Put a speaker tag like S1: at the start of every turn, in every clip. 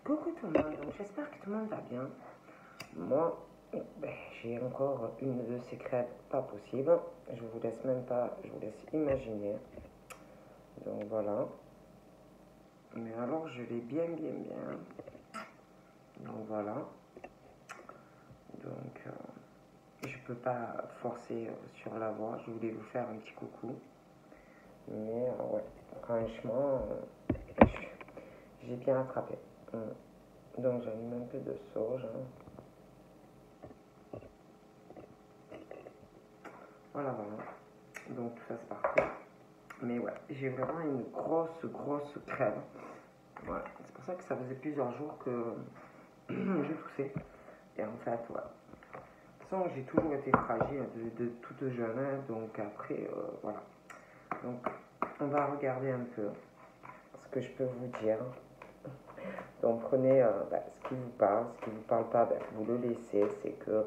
S1: Coucou tout le monde, donc j'espère que tout le monde va bien. Moi, j'ai encore une de ces crêpes pas possible. Je vous laisse même pas, je vous laisse imaginer. Donc voilà. Mais alors je l'ai bien. Donc voilà. Donc je peux pas forcer sur la voix. Je voulais vous faire un petit coucou. Mais ouais, franchement, j'ai bien attrapé. Donc j'allume un peu de sauge. Voilà. Donc tout ça c'est parfait. Mais ouais, j'ai vraiment une grosse crève. Voilà. C'est pour ça que ça faisait plusieurs jours que j'ai toussé. Et en fait, ouais. De toute façon, j'ai toujours été fragile de toute jeune. Donc après, voilà. Donc on va regarder un peu ce que je peux vous dire. Donc prenez ce qui vous parle, ce qui ne vous parle pas, vous le laissez. C'est que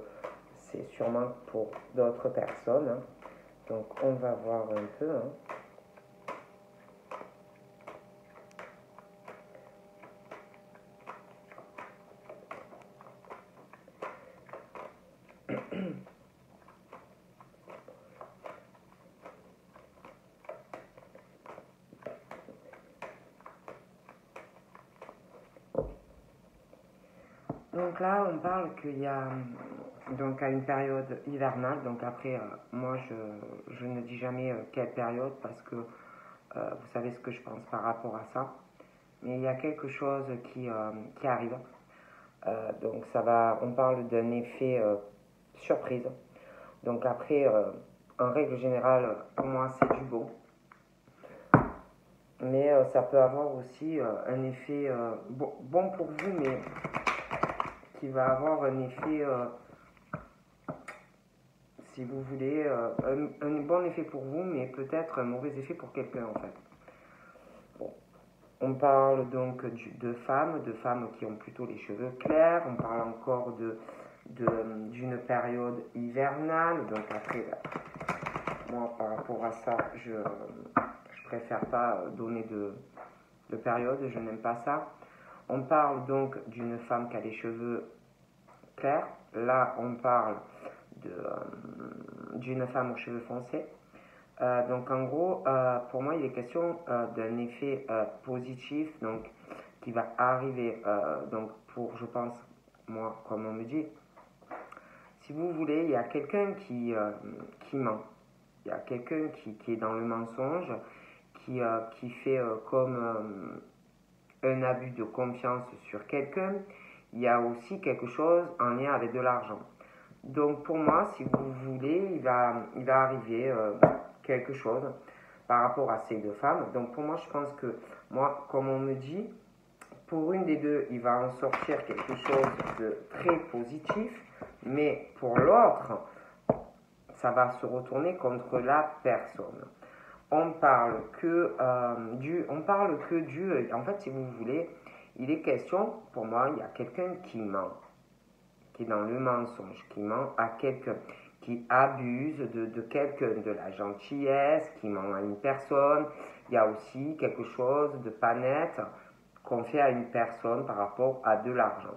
S1: c'est sûrement pour d'autres personnes. Donc on va voir un peu. Donc là, on parle qu'il y a donc à une période hivernale. Donc après, moi, je ne dis jamais quelle période parce que vous savez ce que je pense par rapport à ça. Mais il y a quelque chose qui arrive. Donc ça va, on parle d'un effet surprise. Donc après, en règle générale, pour moi, c'est du beau. Mais ça peut avoir aussi un effet bon pour vous, mais qui va avoir un effet, si vous voulez, un bon effet pour vous, mais peut-être un mauvais effet pour quelqu'un en fait. Bon. On parle donc de femmes qui ont plutôt les cheveux clairs. On parle encore d'une période hivernale. Donc après, moi par rapport à ça, je préfère pas donner de période, je n'aime pas ça. On parle donc d'une femme qui a les cheveux clairs. Là, on parle d'une femme aux cheveux foncés. Donc en gros, pour moi, il est question d'un effet positif donc, qui va arriver, donc pour, je pense, moi, comme on me dit, si vous voulez, il y a quelqu'un qui ment. Il y a quelqu'un qui est dans le mensonge, qui fait comme un abus de confiance sur quelqu'un. Il y a aussi quelque chose en lien avec de l'argent. Donc pour moi, si vous voulez, il va arriver quelque chose par rapport à ces deux femmes. Donc pour moi, je pense que moi, comme on me dit, pour une des deux, il va en sortir quelque chose de très positif, mais pour l'autre, ça va se retourner contre la personne. On parle que en fait, si vous voulez, il est question, pour moi, il y a quelqu'un qui ment, qui est dans le mensonge, qui ment à quelqu'un, qui abuse de quelqu'un, de la gentillesse, qui ment à une personne. Il y a aussi quelque chose de pas net qu'on fait à une personne par rapport à de l'argent.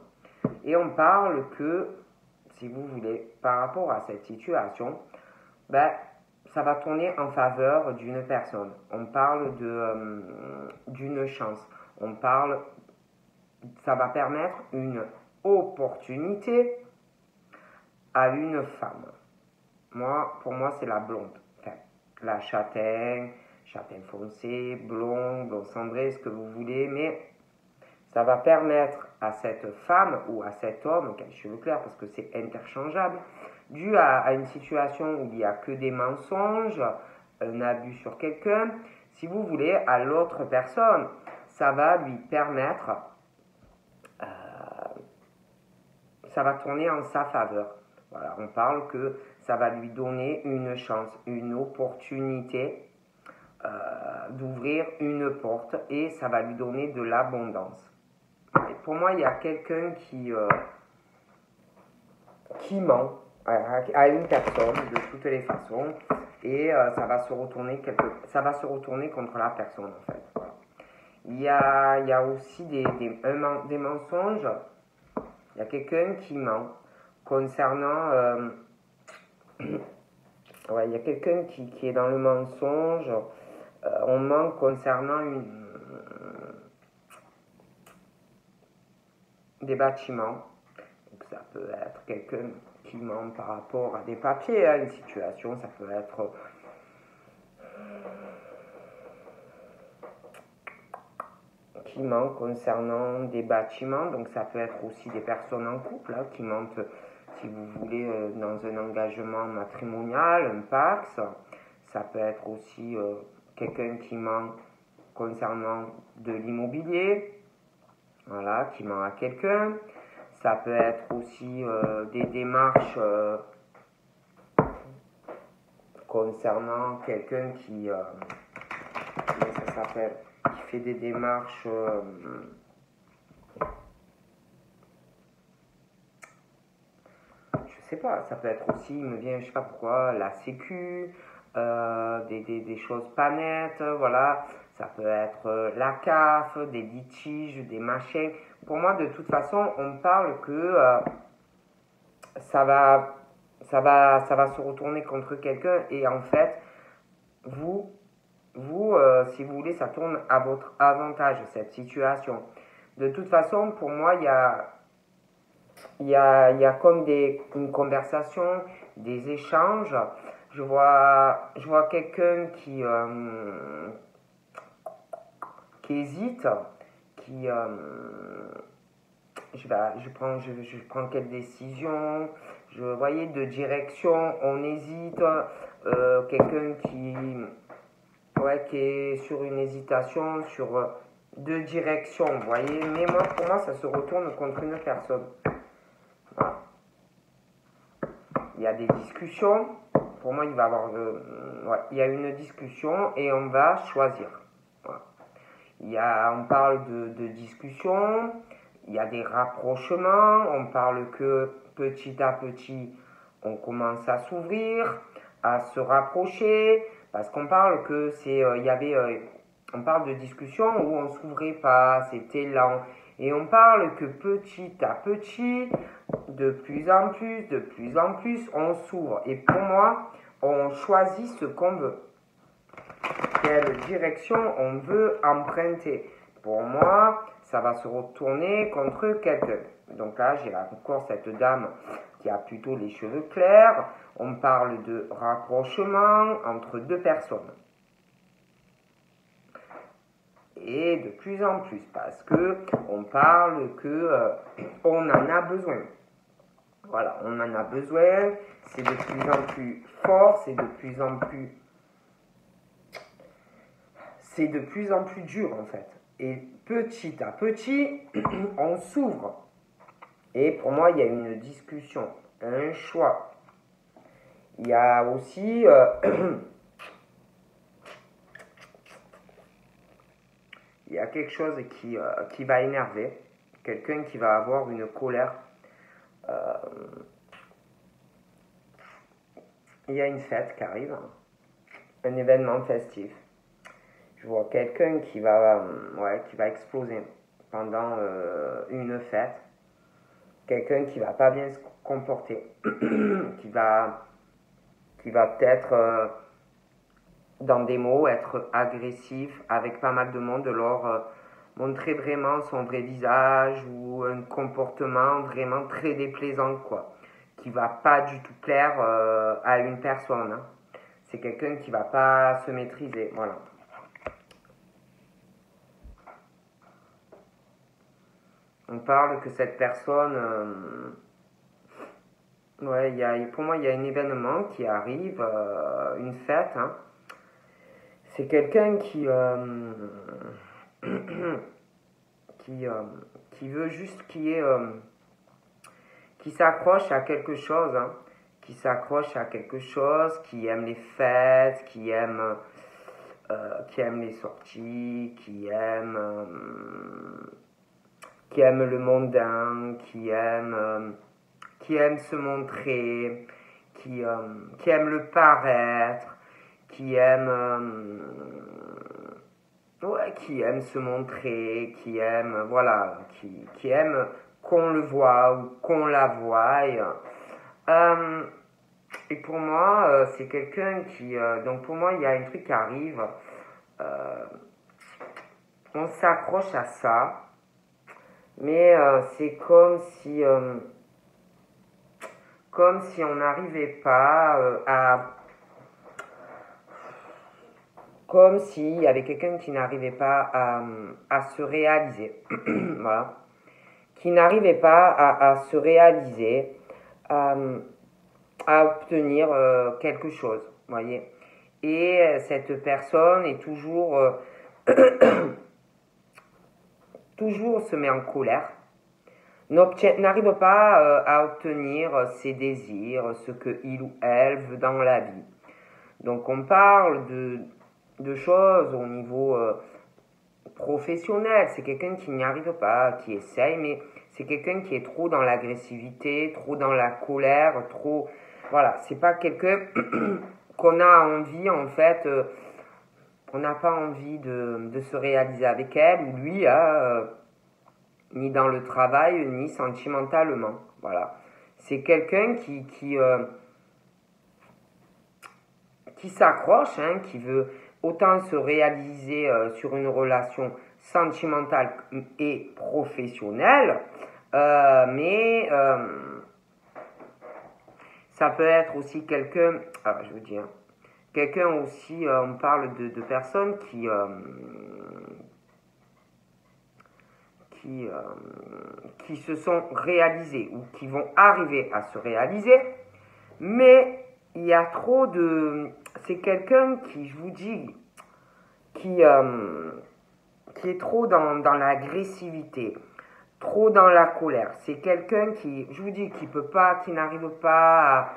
S1: Et on parle que, si vous voulez, par rapport à cette situation, ça va tourner en faveur d'une personne. On parle d'une chance. On parle, ça va permettre une opportunité à une femme. Pour moi, c'est la blonde. Enfin, la châtaigne foncé, blond cendré, ce que vous voulez, mais ça va permettre à cette femme ou à cet homme qui a les cheveux clairs, parce que c'est interchangeable, dû à une situation où il n'y a que des mensonges, un abus sur quelqu'un, si vous voulez, à l'autre personne, ça va lui permettre, ça va tourner en sa faveur. Voilà, on parle que ça va lui donner une chance, une opportunité d'ouvrir une porte et ça va lui donner de l'abondance. Et pour moi, il y a quelqu'un qui ment à une personne de toutes les façons et ça va se retourner contre la personne en fait. Voilà. il y a aussi des mensonges. Il y a quelqu'un qui ment concernant... ouais, il y a quelqu'un qui est dans le mensonge. On ment concernant des bâtiments. Donc ça peut être quelqu'un qui ment par rapport à des papiers, à une situation. Ça peut être... qui ment concernant des bâtiments, donc ça peut être aussi des personnes en couple qui mentent, si vous voulez, dans un engagement matrimonial, un pax. Ça peut être aussi quelqu'un qui ment concernant de l'immobilier, voilà, qui ment à quelqu'un. Ça peut être aussi des démarches concernant quelqu'un qui, comment ça s'appelle, qui fait des démarches je sais pas, ça peut être aussi, il me vient, je sais pas pourquoi, la sécu, des choses pas nettes, voilà, ça peut être la CAF, des litiges, des machins. Pour moi, de toute façon, on parle que ça va se retourner contre quelqu'un et en fait, vous, si vous voulez, ça tourne à votre avantage, cette situation. De toute façon, pour moi, il y a comme une conversation, des échanges. Je vois quelqu'un qui hésite, qui... je prends quelle décision, je voyais de direction, on hésite, quelqu'un qui est sur une hésitation, sur deux directions, vous voyez, mais pour moi, ça se retourne contre une personne. Voilà. Il y a des discussions, pour moi, il va y avoir il y a une discussion et on va choisir. Voilà. On parle de discussion, il y a des rapprochements, on parle que petit à petit, on commence à s'ouvrir, à se rapprocher, parce qu'on parle que on parle de discussion où on s'ouvrait pas, c'était lent, et on parle que petit à petit, de plus en plus, on s'ouvre. Et pour moi, on choisit ce qu'on veut, quelle direction on veut emprunter. Pour moi, ça va se retourner contre quelqu'un. Donc là, j'ai encore cette dame qui a plutôt les cheveux clairs. On parle de rapprochement entre deux personnes. Et de plus en plus, parce que on parle que on en a besoin. Voilà, on en a besoin. C'est de plus en plus fort, c'est de plus en plus dur en fait. Et petit à petit, on s'ouvre. Et pour moi, il y a une discussion, un choix. Il y a aussi il y a quelque chose qui va énerver, quelqu'un qui va avoir une colère. Il y a une fête qui arrive, un événement festif. Je vois quelqu'un qui va exploser pendant une fête. Quelqu'un qui va pas bien se comporter, qui va peut-être dans des mots être agressif avec pas mal de monde, alors montrer vraiment son vrai visage ou un comportement vraiment très déplaisant quoi, qui va pas du tout plaire à une personne. Hein. C'est quelqu'un qui va pas se maîtriser, voilà. On parle que cette personne, pour moi, il y a un événement qui arrive, une fête. Hein. C'est quelqu'un qui veut juste qui s'accroche à quelque chose, hein, qui s'accroche à quelque chose, qui aime les fêtes, qui aime les sorties, qui aime le mondain, qui aime se montrer, qui aime le paraître, qui aime ouais, qui aime se montrer, qui aime, voilà, qui aime qu'on le voit ou qu'on la voie. Euh, et pour moi, c'est quelqu'un qui, donc pour moi, il y a un truc qui arrive, euh, on s'accroche à ça, mais c'est comme si on n'arrivait pas comme s'il y avait quelqu'un qui n'arrivait pas à se réaliser. Voilà. Qui n'arrivait pas à se réaliser, à obtenir quelque chose. Voyez. Et cette personne est toujours, toujours se met en colère, n'arrive pas à obtenir ses désirs, ce que il ou elle veut dans la vie. Donc on parle de choses au niveau professionnel. C'est quelqu'un qui n'y arrive pas, qui essaye, mais c'est quelqu'un qui est trop dans l'agressivité, trop dans la colère, trop... Voilà, c'est pas quelqu'un qu'on a envie, en fait, on n'a pas envie de se réaliser avec elle ou lui, ni dans le travail, ni sentimentalement. Voilà. C'est quelqu'un qui s'accroche, hein, qui veut autant se réaliser sur une relation sentimentale et professionnelle, mais ça peut être aussi quelqu'un, je veux dire, quelqu'un aussi, on parle de personnes qui se sont réalisées ou qui vont arriver à se réaliser, mais il y a trop de... C'est quelqu'un qui, je vous dis, qui est trop dans l'agressivité, trop dans la colère. C'est quelqu'un qui, je vous dis, qui n'arrive pas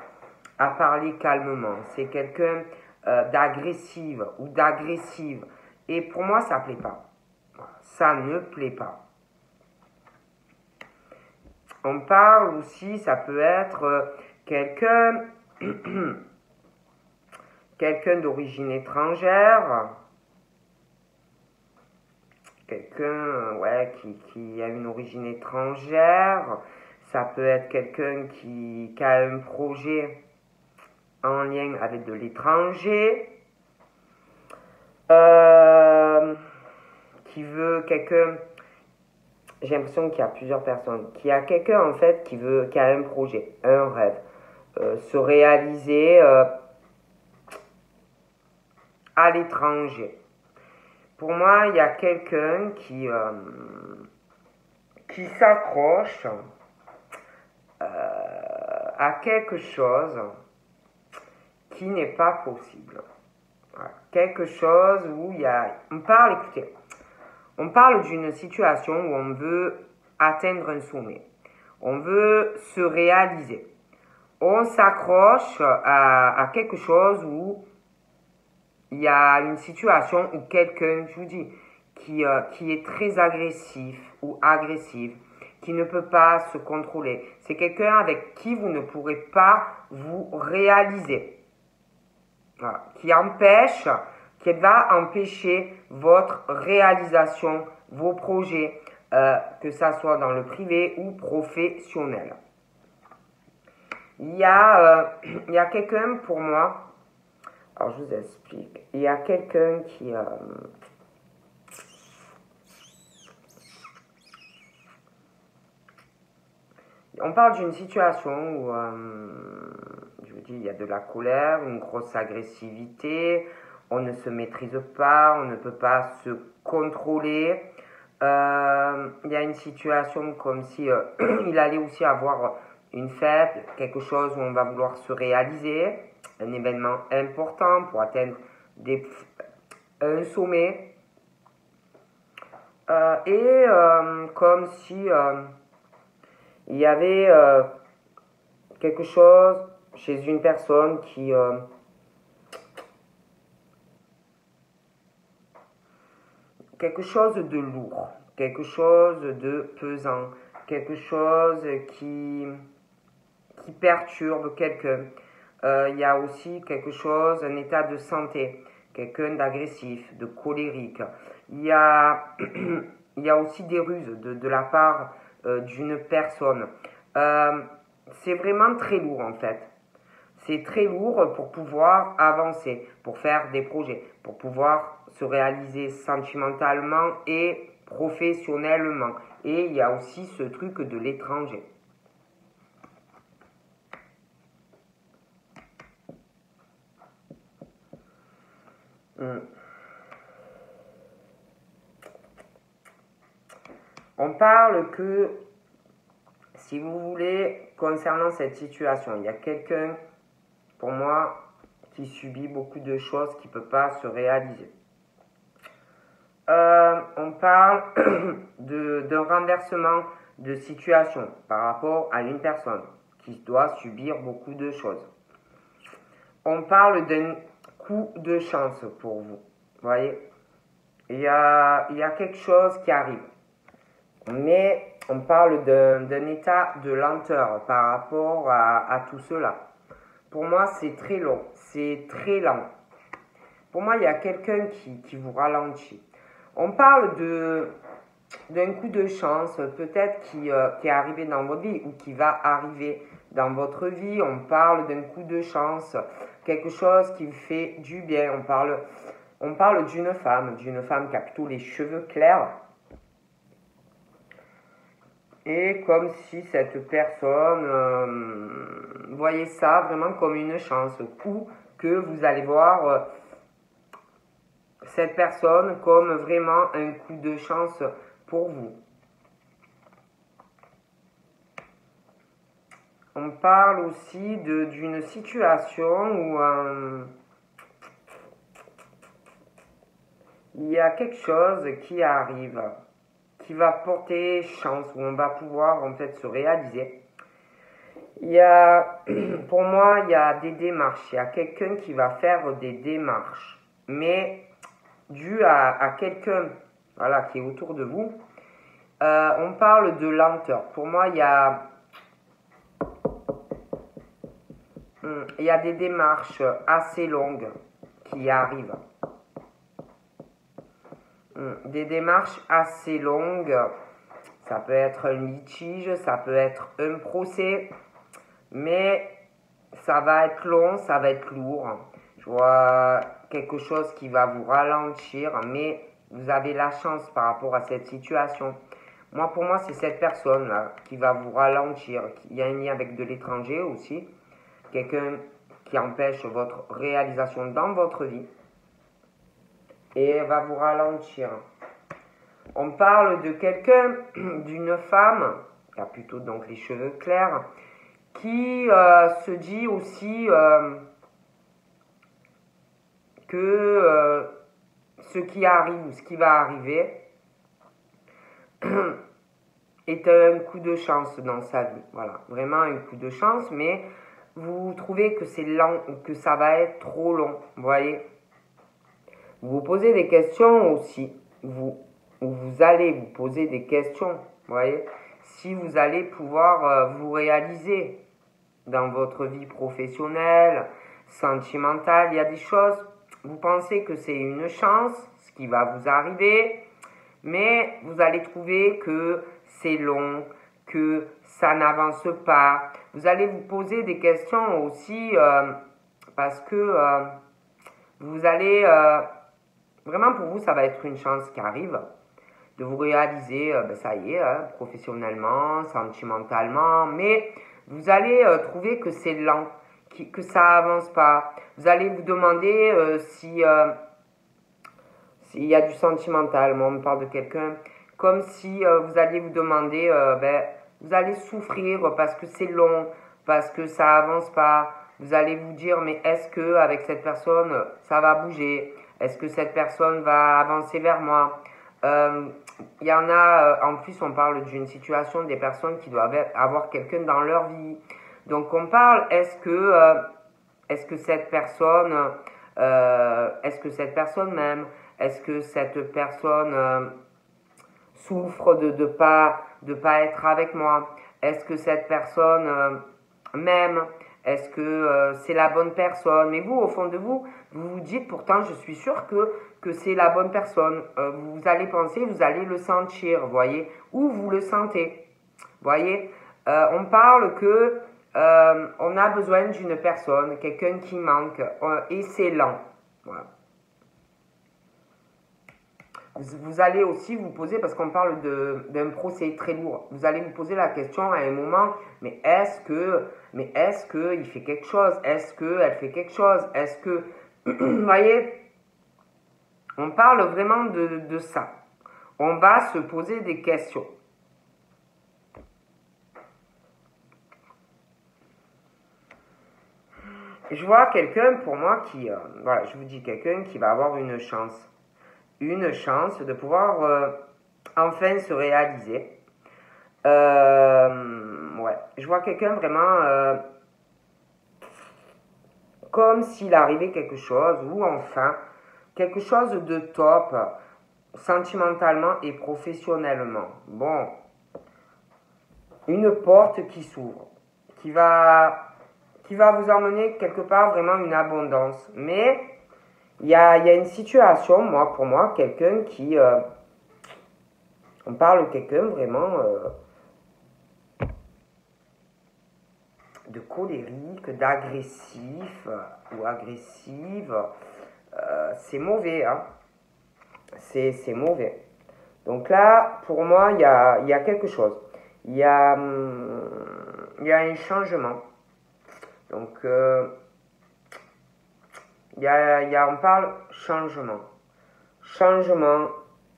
S1: à parler calmement. C'est quelqu'un d'agressive ou d'agressive. Et pour moi, ça ne plaît pas. Ça ne plaît pas. On parle aussi, ça peut être quelqu'un d'origine étrangère, quelqu'un qui a une origine étrangère, ça peut être quelqu'un qui a un projet en lien avec de l'étranger, qui veut quelqu'un, j'ai l'impression qu'il y a plusieurs personnes, qui a quelqu'un en fait qui a un projet, un rêve, se réaliser à l'étranger. Pour moi, il y a quelqu'un qui s'accroche à quelque chose qui n'est pas possible. Voilà. Quelque chose où on parle d'une situation où on veut atteindre un sommet. On veut se réaliser. On s'accroche à quelque chose où il y a une situation où quelqu'un, je vous dis, qui est très agressif ou agressive, qui ne peut pas se contrôler. C'est quelqu'un avec qui vous ne pourrez pas vous réaliser. Voilà. Qui va empêcher votre réalisation, vos projets, que ça soit dans le privé ou professionnel. Il y a quelqu'un pour moi, alors je vous explique, il y a quelqu'un qui... on parle d'une situation où, je vous dis, il y a de la colère, une grosse agressivité, on ne se maîtrise pas, on ne peut pas se contrôler. Il y a une situation comme si il allait aussi avoir une fête, quelque chose où on va vouloir se réaliser, un événement important pour atteindre un sommet. Comme si il y avait quelque chose chez une personne qui quelque chose de lourd, quelque chose de pesant, quelque chose qui perturbe quelqu'un. Il y a aussi quelque chose, un état de santé, quelqu'un d'agressif, de colérique. il y a, il y a aussi des ruses de la part d'une personne. C'est vraiment très lourd en fait. C'est très lourd pour pouvoir avancer, pour faire des projets, pour pouvoir se réaliser sentimentalement et professionnellement. Et il y a aussi ce truc de l'étranger. On parle que, si vous voulez, concernant cette situation, il y a quelqu'un, pour moi, qui subit beaucoup de choses qui ne peut pas se réaliser. On parle d'un renversement de situation par rapport à une personne qui doit subir beaucoup de choses. On parle d'un coup de chance pour vous. Vous voyez, il y a quelque chose qui arrive. Mais on parle d'un état de lenteur par rapport à tout cela. Pour moi, c'est très long, c'est très lent. Pour moi, il y a quelqu'un qui vous ralentit. On parle d'un coup de chance, peut-être qui est arrivé dans votre vie ou qui va arriver dans votre vie. On parle d'un coup de chance, quelque chose qui vous fait du bien. On parle d'une femme qui a plutôt les cheveux clairs. Et comme si cette personne voyait ça vraiment comme une chance, ou que vous allez voir cette personne comme vraiment un coup de chance pour vous. On parle aussi d'une situation où il y a quelque chose qui arrive, qui va porter chance, où on va pouvoir en fait se réaliser. Pour moi, il y a des démarches, il y a quelqu'un qui va faire des démarches, mais dû à quelqu'un qui est autour de vous, on parle de lenteur. Pour moi, il y a des démarches assez longues qui arrivent. Des démarches assez longues, ça peut être un litige, ça peut être un procès, mais ça va être long, ça va être lourd. Je vois quelque chose qui va vous ralentir, mais vous avez la chance par rapport à cette situation. Pour moi, c'est cette personne-là qui va vous ralentir. Il y a un lien avec de l'étranger aussi. Quelqu'un qui empêche votre réalisation dans votre vie et va vous ralentir. On parle de quelqu'un, d'une femme, qui a plutôt donc les cheveux clairs, qui se dit aussi que ce qui arrive ou ce qui va arriver est un coup de chance dans sa vie. Voilà, vraiment un coup de chance, mais vous trouvez que c'est lent ou que ça va être trop long. Vous voyez, vous vous posez des questions aussi. Vous allez vous poser des questions. Vous voyez, si vous allez pouvoir vous réaliser dans votre vie professionnelle, sentimentale, il y a des choses, vous pensez que c'est une chance, ce qui va vous arriver, mais vous allez trouver que c'est long, que ça n'avance pas. Vous allez vous poser des questions aussi parce que vous allez, vraiment pour vous, ça va être une chance qui arrive de vous réaliser, ça y est, professionnellement, sentimentalement, mais vous allez trouver que c'est lent, que ça avance pas. Vous allez vous demander s'il y a du sentimental. Moi, on me parle de quelqu'un comme si vous alliez vous demander, vous allez souffrir parce que c'est long, parce que ça avance pas. Vous allez vous dire, mais est-ce que avec cette personne, ça va bouger? Est-ce que cette personne va avancer vers moi? Il y en a, en plus, on parle d'une situation des personnes qui doivent avoir quelqu'un dans leur vie. Donc, on parle, est-ce que cette personne m'aime? Est-ce que cette personne souffre de pas être avec moi? Est-ce que cette personne m'aime? Est-ce que c'est la bonne personne? Mais vous, au fond de vous, vous vous dites pourtant, je suis sûre que que c'est la bonne personne. Vous allez penser, vous allez le sentir, voyez, ou vous le sentez. Voyez, on parle que on a besoin d'une personne, quelqu'un qui manque, et c'est lent. Voilà. Vous allez aussi vous poser, parce qu'on parle d'un procès très lourd, vous allez vous poser la question à un moment, mais est-ce que il fait quelque chose? Est-ce qu'elle fait quelque chose? Est-ce que, vous voyez, on parle vraiment de ça. On va se poser des questions. Je vois quelqu'un pour moi qui, voilà, je vous dis quelqu'un qui va avoir une chance de pouvoir enfin se réaliser. Ouais, je vois quelqu'un vraiment comme s'il arrivait quelque chose, ou enfin quelque chose de top, sentimentalement et professionnellement. Bon, une porte qui s'ouvre, qui va vous emmener quelque part vraiment une abondance. Mais il y a une situation, pour moi, quelqu'un qui... on parle de quelqu'un vraiment de colérique, d'agressif ou agressive. C'est mauvais, hein. C'est mauvais. Donc là, pour moi, il y a quelque chose. Il y a un changement. Donc, on parle changement. Changement,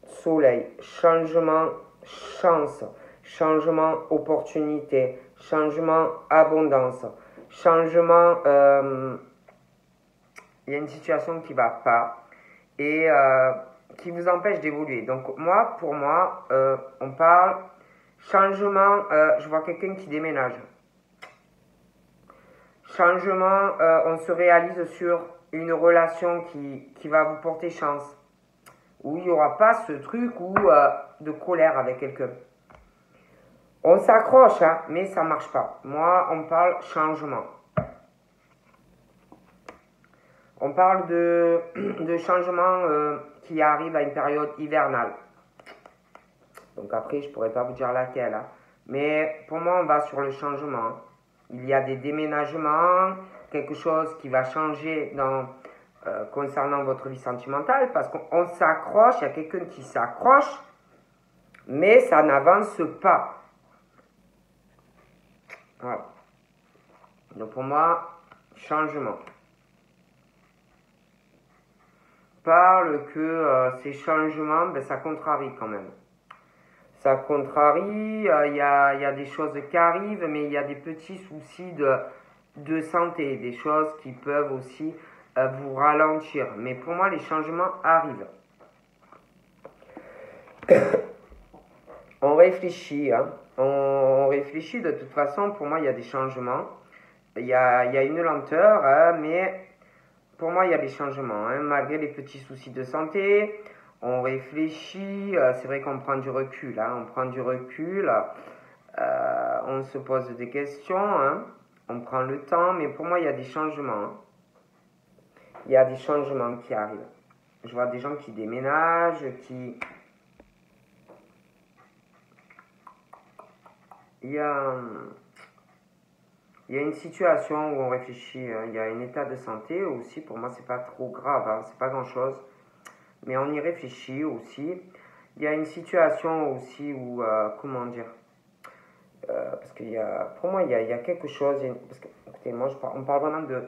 S1: soleil. Changement, chance. Changement, opportunité. Changement, abondance. Changement, il y a une situation qui ne va pas et qui vous empêche d'évoluer. Donc, pour moi, on parle changement, je vois quelqu'un qui déménage. Changement, on se réalise sur une relation qui va vous porter chance. Où il n'y aura pas ce truc de colère avec quelqu'un. On s'accroche, hein, mais ça ne marche pas. Moi, on parle changement. On parle de changement qui arrive à une période hivernale. Donc après, je ne pourrais pas vous dire laquelle. Hein. Mais pour moi, on va sur le changement. Il y a des déménagements, quelque chose qui va changer concernant votre vie sentimentale, parce qu'on s'accroche, il y a quelqu'un qui s'accroche, mais ça n'avance pas. Voilà. Donc pour moi, changement. Parle que ces changements, ça contrarie quand même. Ça contrarie, il y a des choses qui arrivent, mais il y a des petits soucis de santé, des choses qui peuvent aussi vous ralentir. Mais pour moi, les changements arrivent. On réfléchit, hein. On réfléchit de toute façon, pour moi, il y a des changements. Il y a une lenteur, hein, mais pour moi, il y a des changements, hein, malgré les petits soucis de santé. On réfléchit, c'est vrai qu'on prend du recul, hein, on prend du recul, on se pose des questions, hein, on prend le temps, mais pour moi, il y a des changements. Hein. Il y a des changements qui arrivent. Je vois des gens qui déménagent, Il y a une situation où on réfléchit, hein, il y a un état de santé aussi, pour moi, c'est pas trop grave, hein, c'est pas grand-chose. Mais on y réfléchit aussi. Il y a une situation aussi où, comment dire, parce qu'il pour moi, il y a quelque chose, parce que, écoutez, moi, on parle vraiment de,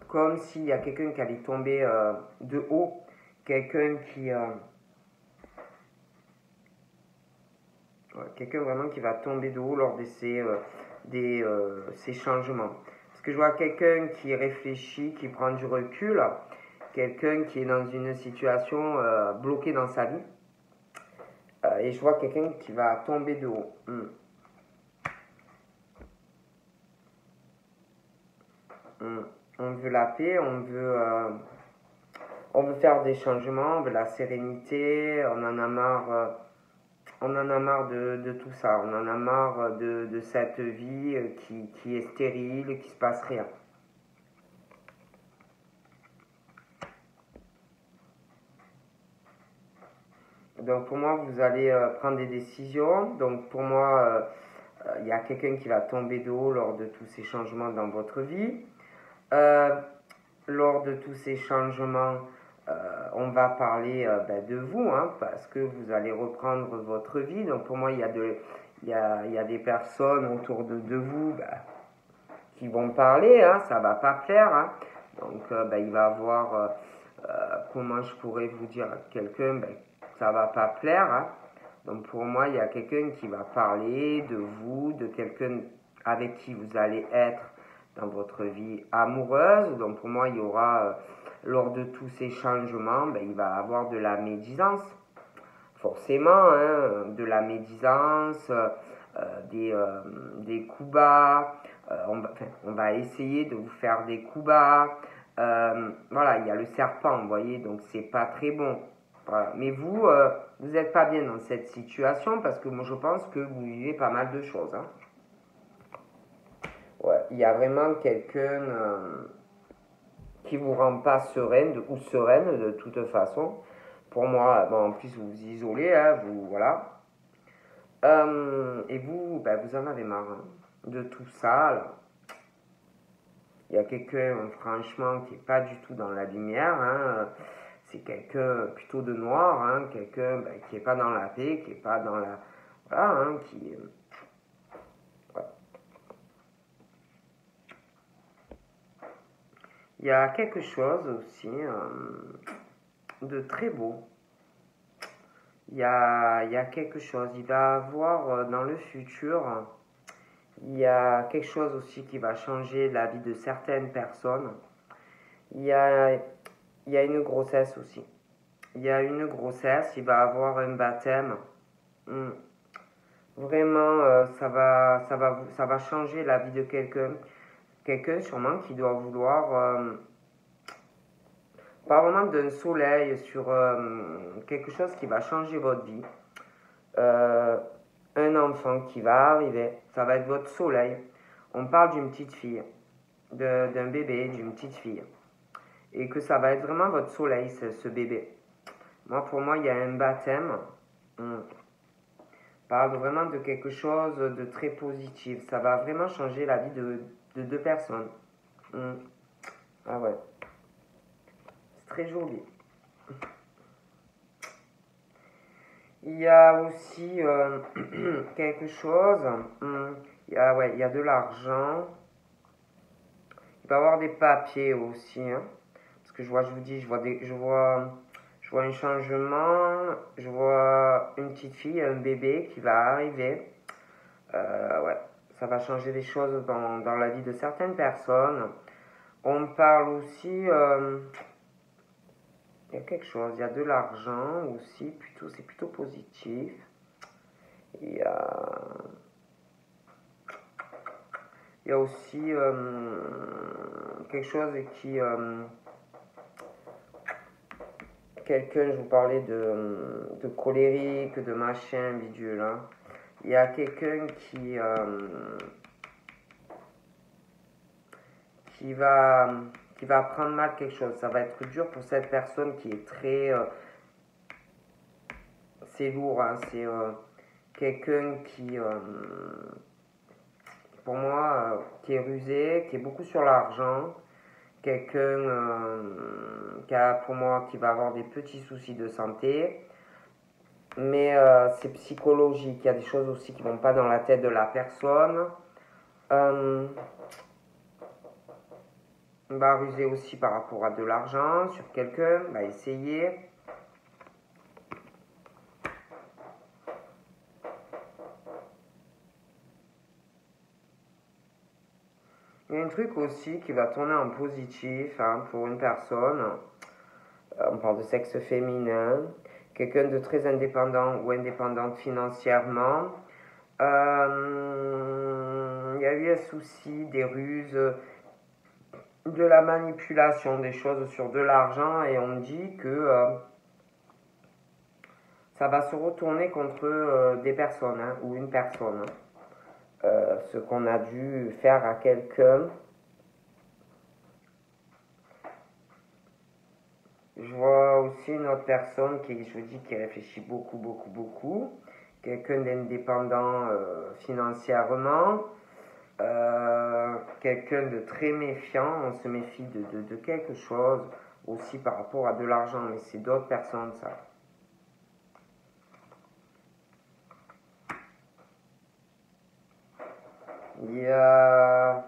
S1: comme s'il y a quelqu'un qui allait tomber de haut, quelqu'un quelqu'un vraiment qui va tomber de haut lors de ces changements. Parce que je vois quelqu'un qui réfléchit, qui prend du recul, quelqu'un qui est dans une situation bloquée dans sa vie. Et je vois quelqu'un qui va tomber de haut. On veut la paix, on veut faire des changements, on veut la sérénité, on en a marre de tout ça, on en a marre de cette vie qui est stérile, qui se passe rien. Donc pour moi, vous allez prendre des décisions. Donc pour moi, il y a quelqu'un qui va tomber de haut lors de tous ces changements dans votre vie. Lors de tous ces changements, on va parler de vous, hein, parce que vous allez reprendre votre vie. Donc pour moi, il y a des personnes autour de vous qui vont parler, hein, ça va pas plaire. Hein. Donc il va avoir, comment je pourrais vous dire, quelqu'un, ça va pas plaire. Hein. Donc pour moi, il y a quelqu'un qui va parler de vous, de quelqu'un avec qui vous allez être dans votre vie amoureuse. Donc pour moi, il y aura, lors de tous ces changements, il va y avoir de la médisance. Forcément, hein, de la médisance, des coups bas. On va essayer de vous faire des coups bas. Voilà, il y a le serpent, vous voyez, donc c'est pas très bon. Voilà. Mais vous, vous n'êtes pas bien dans cette situation parce que moi je pense que vous vivez pas mal de choses. Hein. Ouais, il y a vraiment quelqu'un qui vous rend pas sereine ou sereine de toute façon. Pour moi, en plus vous vous isolez, hein, vous voilà. Et vous, vous en avez marre hein, de tout ça. Là. Il y a quelqu'un, franchement, qui n'est pas du tout dans la lumière. Hein. C'est quelqu'un plutôt de noir, hein, quelqu'un qui n'est pas dans la paix, qui n'est pas dans la... Voilà, hein, qui... Ouais. Il y a quelque chose aussi de très beau. Il y a quelque chose, il va avoir dans le futur, il y a quelque chose aussi qui va changer la vie de certaines personnes. Il y a une grossesse aussi. Il y a une grossesse, il va avoir un baptême. Vraiment, ça va changer la vie de quelqu'un. Quelqu'un sûrement qui doit vouloir, pas vraiment d'un soleil, sur quelque chose qui va changer votre vie. Un enfant qui va arriver, ça va être votre soleil. On parle d'une petite fille, d'un bébé, d'une petite fille. Et que ça va être vraiment votre soleil, ce bébé. Pour moi, il y a un baptême. Parle vraiment de quelque chose de très positif. Ça va vraiment changer la vie de deux personnes. Ah ouais. C'est très joli. Il y a aussi quelque chose. Il y a de l'argent. Il va y avoir des papiers aussi. Hein, parce que je vous dis, je vois un changement. Je vois une petite fille, un bébé qui va arriver. Ouais, ça va changer des choses dans la vie de certaines personnes. On parle aussi, il y a quelque chose, il y a de l'argent aussi, c'est plutôt positif. Il y a aussi quelque chose qui... quelqu'un, je vous parlais de colérique, de machin, bidule. Hein. Il y a quelqu'un qui va prendre mal quelque chose. Ça va être dur pour cette personne qui est très... c'est lourd, hein, c'est quelqu'un qui, pour moi, qui est rusé, qui est beaucoup sur l'argent. Quelqu'un pour moi, qui va avoir des petits soucis de santé. Mais c'est psychologique. Il y a des choses aussi qui ne vont pas dans la tête de la personne. On va ruser aussi par rapport à de l'argent sur quelqu'un. On va essayer. Il y a un truc aussi qui va tourner en positif hein, pour une personne. On parle de sexe féminin. Quelqu'un de très indépendant ou indépendante financièrement. Il y a eu un souci, des ruses, de la manipulation, des choses sur de l'argent et on dit que ça va se retourner contre des personnes hein, ou une personne. Ce qu'on a dû faire à quelqu'un. Je vois aussi une autre personne qui, je vous dis, qui réfléchit beaucoup, beaucoup, beaucoup. Quelqu'un d'indépendant financièrement. Quelqu'un de très méfiant. On se méfie de quelque chose aussi par rapport à de l'argent. Mais c'est d'autres personnes, ça. Il y a...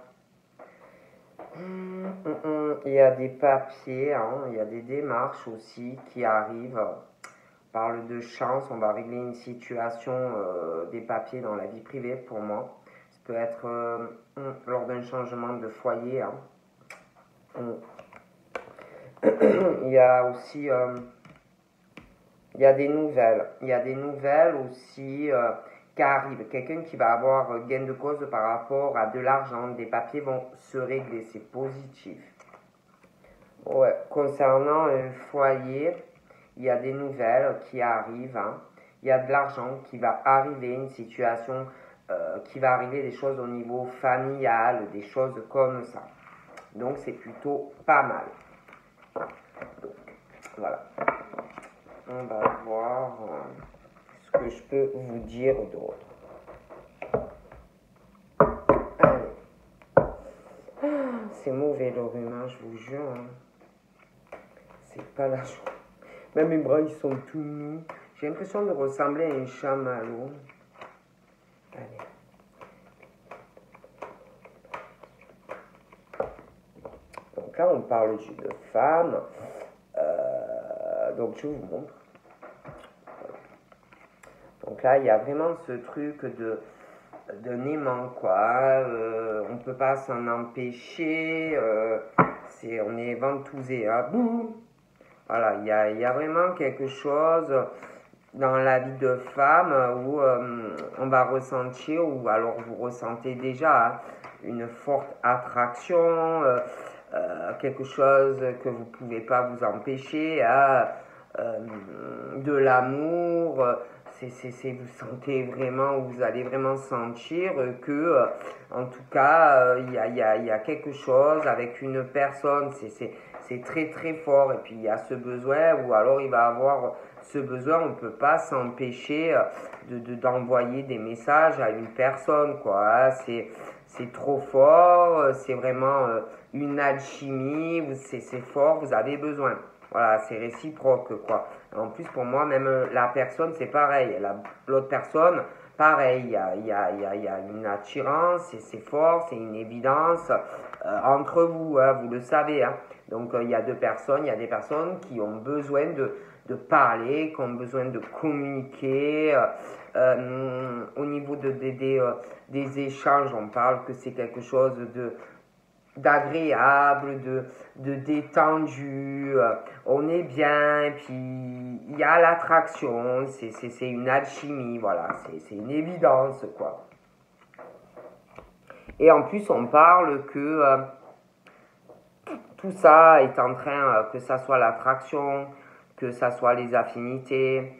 S1: Il y a des papiers, hein, il y a des démarches aussi qui arrivent. On parle de chance, on va régler une situation, des papiers dans la vie privée pour moi. Ça peut être lors d'un changement de foyer. Hein. Il y a aussi il y a des nouvelles. Il y a des nouvelles aussi qui arrivent. Quelqu'un qui va avoir gain de cause par rapport à de l'argent. Des papiers vont se régler. C'est positif. Ouais. Concernant un foyer, il y a des nouvelles qui arrivent. Hein. Il y a de l'argent qui va arriver. Une situation qui va arriver. Des choses au niveau familial. Des choses comme ça. Donc c'est plutôt pas mal. Donc, voilà. On va voir ce que je peux vous dire d'autre. Allez. C'est mauvais le rhume, je vous jure. Hein. C'est pas la joie. Même mes bras, ils sont tout mous. J'ai l'impression de ressembler à un chamallow. Allez. Donc là, on parle de femmes. Donc je vous montre. Donc là, il y a vraiment ce truc d'un aimant, quoi. On peut pas s'en empêcher. On est ventousé à bout. Voilà, il y a vraiment quelque chose dans la vie de femme où on va ressentir, ou alors vous ressentez déjà, hein, une forte attraction, quelque chose que vous ne pouvez pas vous empêcher, de l'amour. Vous sentez vraiment, vous allez vraiment sentir que, en tout cas, il y a quelque chose avec une personne. C'est très très fort. Et puis il y a ce besoin, ou alors il va avoir ce besoin, on ne peut pas s'empêcher d'envoyer des messages à une personne, quoi. C'est trop fort, c'est vraiment une alchimie, c'est fort, vous avez besoin. Voilà, c'est réciproque, quoi. En plus, pour moi, même la personne, c'est pareil. L'autre personne, pareil. Il y a une attirance, c'est fort, c'est une évidence entre vous, hein, vous le savez. Hein. Donc, il y a deux personnes, il y a des personnes qui ont besoin de parler, qui ont besoin de communiquer. Au niveau des échanges, on parle que c'est quelque chose d'agréable, de détendu, on est bien, et puis il y a l'attraction, c'est une alchimie, voilà, c'est une évidence, quoi. Et en plus, on parle que tout ça est en train, que ça soit l'attraction, que ça soit les affinités,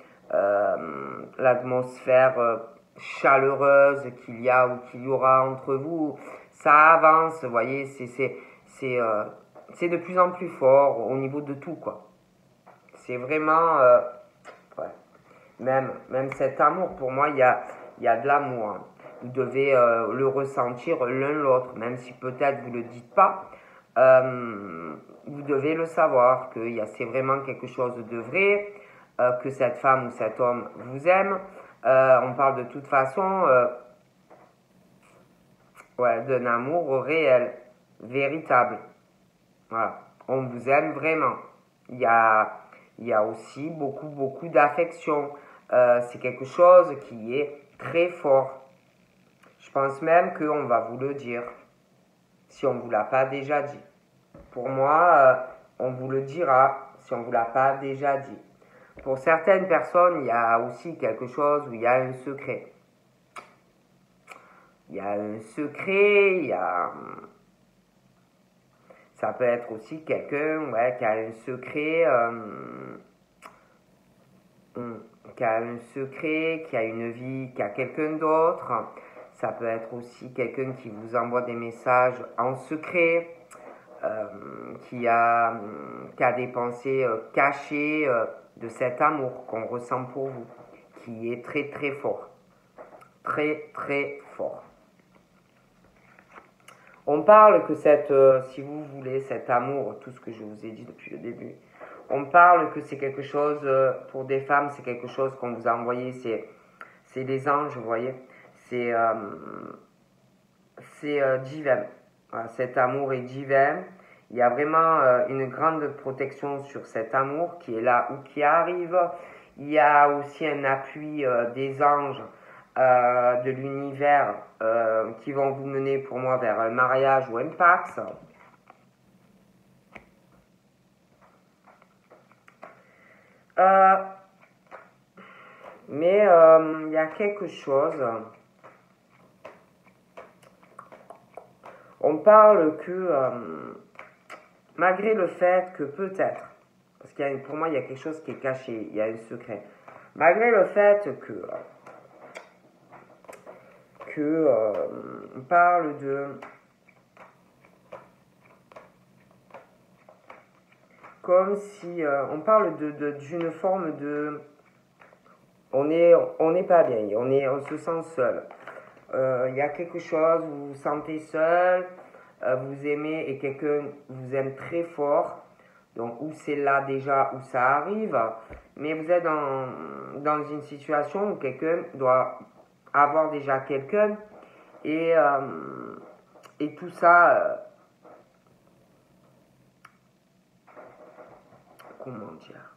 S1: l'atmosphère chaleureuse qu'il y a ou qu'il y aura entre vous, ça avance, vous voyez, c'est de plus en plus fort au niveau de tout, quoi. C'est vraiment, ouais. Même cet amour, pour moi, il y a de l'amour. Hein. Vous devez le ressentir l'un l'autre, même si peut-être vous ne le dites pas. Vous devez le savoir, c'est vraiment quelque chose de vrai, que cette femme ou cet homme vous aime. On parle de toute façon d'un amour réel, véritable. Voilà. On vous aime vraiment. Il y a aussi beaucoup, beaucoup d'affection. C'est quelque chose qui est très fort. Je pense même qu'on va vous le dire, si on ne vous l'a pas déjà dit. Pour moi, on vous le dira, si on ne vous l'a pas déjà dit. Pour certaines personnes, il y a aussi quelque chose où il y a un secret. Il y a un secret, ça peut être aussi quelqu'un qui a un secret, qui a une vie, qui a quelqu'un d'autre. Ça peut être aussi quelqu'un qui vous envoie des messages en secret. qui a des pensées cachées de cet amour qu'on ressent pour vous, qui est très très fort. Très très fort. On parle que si vous voulez, cet amour, tout ce que je vous ai dit depuis le début, on parle que c'est quelque chose, pour des femmes, c'est quelque chose qu'on vous a envoyé, c'est les anges, vous voyez, c'est divin. Voilà, cet amour est divin. Il y a vraiment une grande protection sur cet amour qui est là ou qui arrive. Il y a aussi un appui des anges de l'univers qui vont vous mener pour moi vers un mariage ou un pax. Mais il y a quelque chose. On parle que malgré le fait que peut-être, parce que pour moi il y a quelque chose qui est caché, il y a un secret, malgré le fait que on parle de comme si on parle d'une forme de on n'est pas bien, on se sent seul. Il y a quelque chose, vous vous sentez seul, vous aimez et quelqu'un vous aime très fort, donc ou c'est là déjà où ça arrive, mais vous êtes dans une situation où quelqu'un doit avoir déjà quelqu'un et tout ça, comment dire,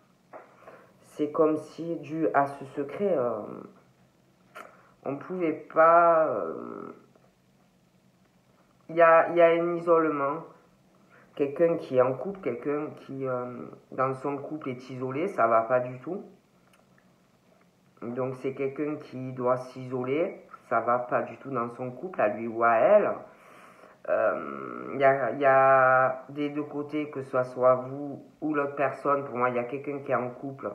S1: c'est comme si dû à ce secret, on ne pouvait pas... Il y a un isolement. Quelqu'un qui est en couple, quelqu'un qui, dans son couple, est isolé, ça va pas du tout. Donc c'est quelqu'un qui doit s'isoler, ça va pas du tout dans son couple, à lui ou à elle. Il y a des deux côtés, que ce soit vous ou l'autre personne. Pour moi, il y a quelqu'un qui est en couple.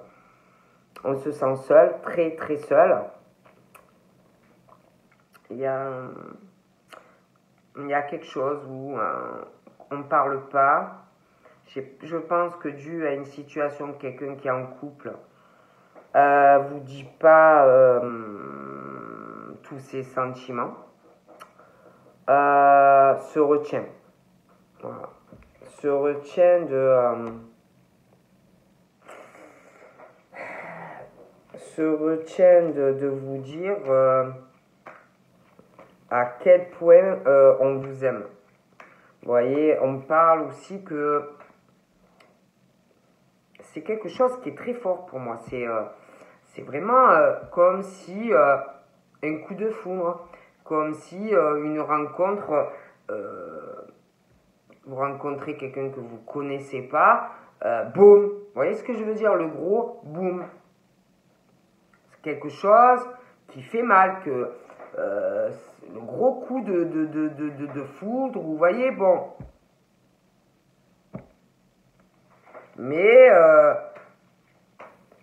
S1: On se sent seul, très très seul. Il y a quelque chose où on ne parle pas. Je pense que dû à une situation, quelqu'un qui est en couple vous dit pas tous ses sentiments, se retient. Voilà. Se retient de vous dire à quel point on vous aime. Vous voyez, on parle aussi que c'est quelque chose qui est très fort pour moi. C'est vraiment comme si un coup de foudre, comme si une rencontre, vous rencontrez quelqu'un que vous ne connaissez pas, boum. Vous voyez ce que je veux dire, le gros boum. C'est quelque chose qui fait mal, que le gros coup de foudre, vous voyez, bon. Mais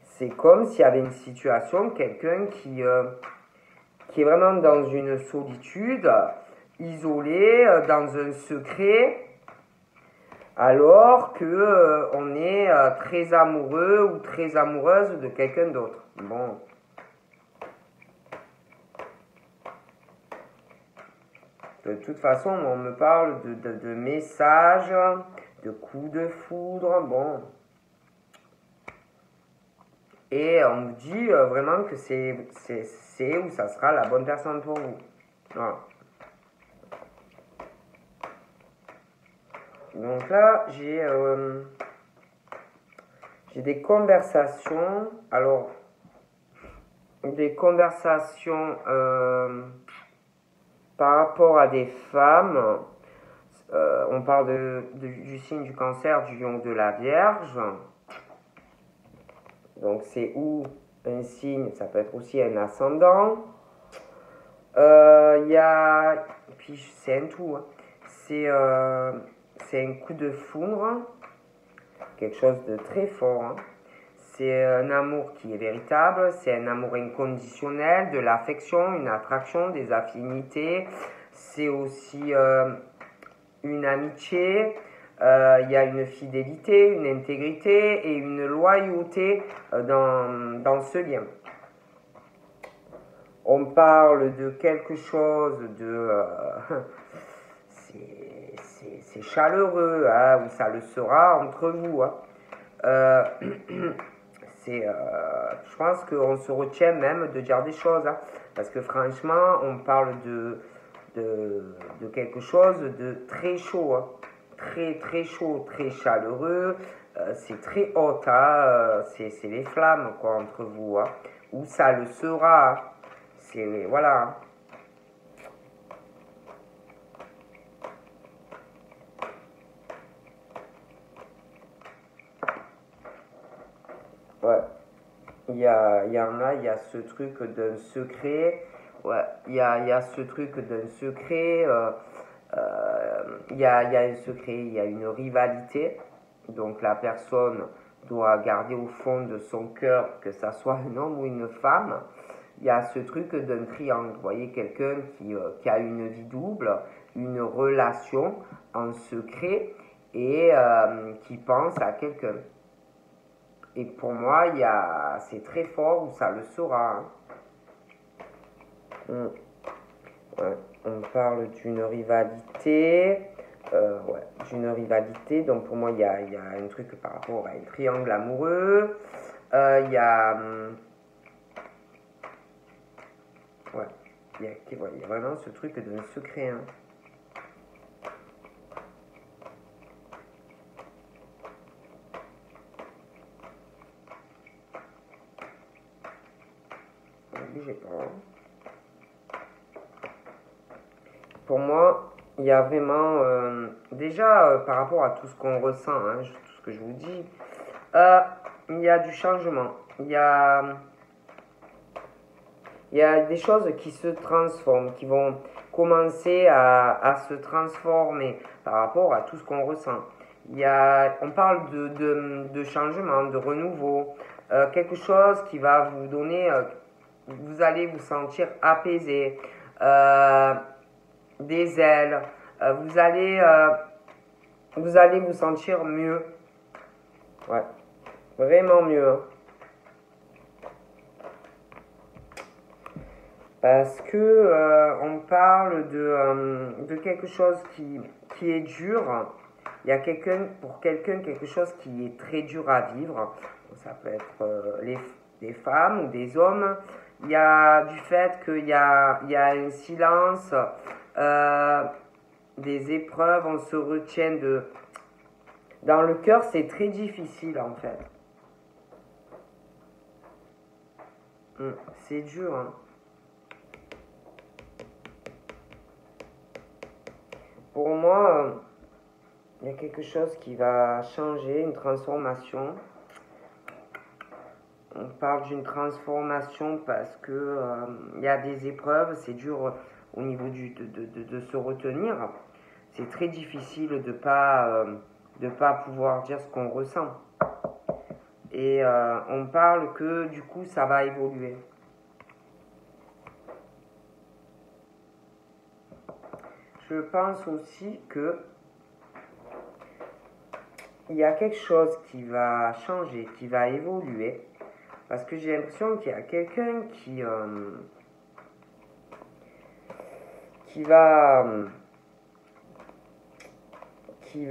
S1: c'est comme s'il y avait une situation, quelqu'un qui est vraiment dans une solitude, isolé, dans un secret, alors que on est très amoureux ou très amoureuse de quelqu'un d'autre. Bon. De toute façon, on me parle de messages, de coups de foudre, bon. Et on me dit vraiment que c'est ou ça sera la bonne personne pour vous. Voilà. Donc là, j'ai des conversations. Alors, des conversations par rapport à des femmes. On parle du signe du Cancer, du lion, de la Vierge. Donc c'est ou un signe, ça peut être aussi un ascendant. Il y a, puis c'est un tout, hein. C'est un coup de foudre, quelque chose de très fort, hein. C'est un amour qui est véritable, c'est un amour inconditionnel, de l'affection, une attraction, des affinités. C'est aussi une amitié, Il y a une fidélité, une intégrité et une loyauté dans ce lien. On parle de quelque chose de... c'est chaleureux, hein, ou ça le sera entre vous. Hein. Je pense qu'on se retient même de dire des choses. Hein, parce que franchement, on parle de quelque chose de très chaud. Hein, très très chaud, très chaleureux. C'est très haut. Hein, c'est les flammes quoi, entre vous. Hein, ou ça le sera. Hein. C'est voilà. Ouais. Il y en a, il y a ce truc d'un secret. Ouais. Il y a ce truc d'un secret. Il y a un secret, il y a une rivalité. Donc la personne doit garder au fond de son cœur que ça soit un homme ou une femme. Il y a ce truc d'un triangle. Vous voyez, quelqu'un qui a une vie double, une relation en secret et qui pense à quelqu'un. Et pour moi, c'est très fort ou ça le sera. Hein. Ouais. On parle d'une rivalité. Ouais, d'une rivalité. Donc pour moi, il y a un truc par rapport à un triangle amoureux. Il y a... ouais, il y a vraiment ce truc d'un secret. Hein. Bougez pas. Pour moi, il y a vraiment... déjà, par rapport à tout ce qu'on ressent, hein, tout ce que je vous dis, il y a du changement. Il y a des choses qui se transforment, qui vont commencer à se transformer par rapport à tout ce qu'on ressent. On parle de changement, de renouveau, quelque chose qui va vous donner, vous allez vous sentir apaisé, des ailes, vous allez vous sentir mieux, ouais, vraiment mieux. Hein. Parce que on parle de quelque chose qui est dur. Il y a pour quelqu'un quelque chose qui est très dur à vivre. Ça peut être des femmes ou des hommes. Il y a du fait qu'il y a un silence, des épreuves, on se retient Dans le cœur, c'est très difficile en fait. C'est dur, hein. Pour moi, il y a quelque chose qui va changer, une transformation. On parle d'une transformation parce que il y a des épreuves, c'est dur au niveau de se retenir. C'est très difficile de pas pouvoir dire ce qu'on ressent. Et on parle que du coup ça va évoluer. Je pense aussi que il y a quelque chose qui va changer, qui va évoluer. Parce que j'ai l'impression qu'il y a quelqu'un qui va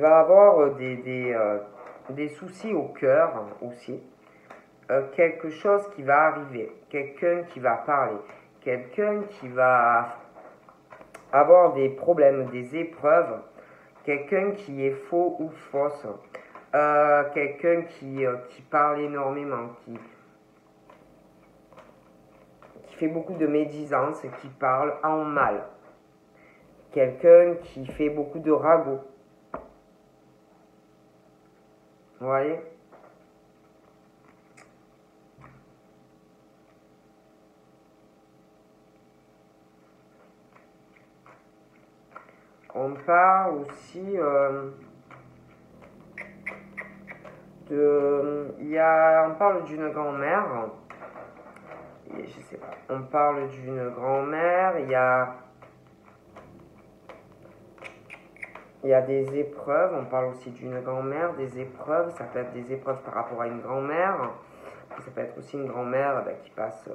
S1: avoir des soucis au cœur aussi. Quelque chose qui va arriver, quelqu'un qui va parler, quelqu'un qui va avoir des problèmes, des épreuves, quelqu'un qui est faux ou fausse, quelqu'un qui parle énormément, qui fait beaucoup de médisance, qui parle en mal, quelqu'un qui fait beaucoup de ragots. Vous voyez ? On parle aussi on parle d'une grand-mère. Je sais pas. On parle d'une grand-mère. Il il y a des épreuves, on parle aussi d'une grand-mère, des épreuves, ça peut être des épreuves par rapport à une grand-mère, ça peut être aussi une grand-mère qui passe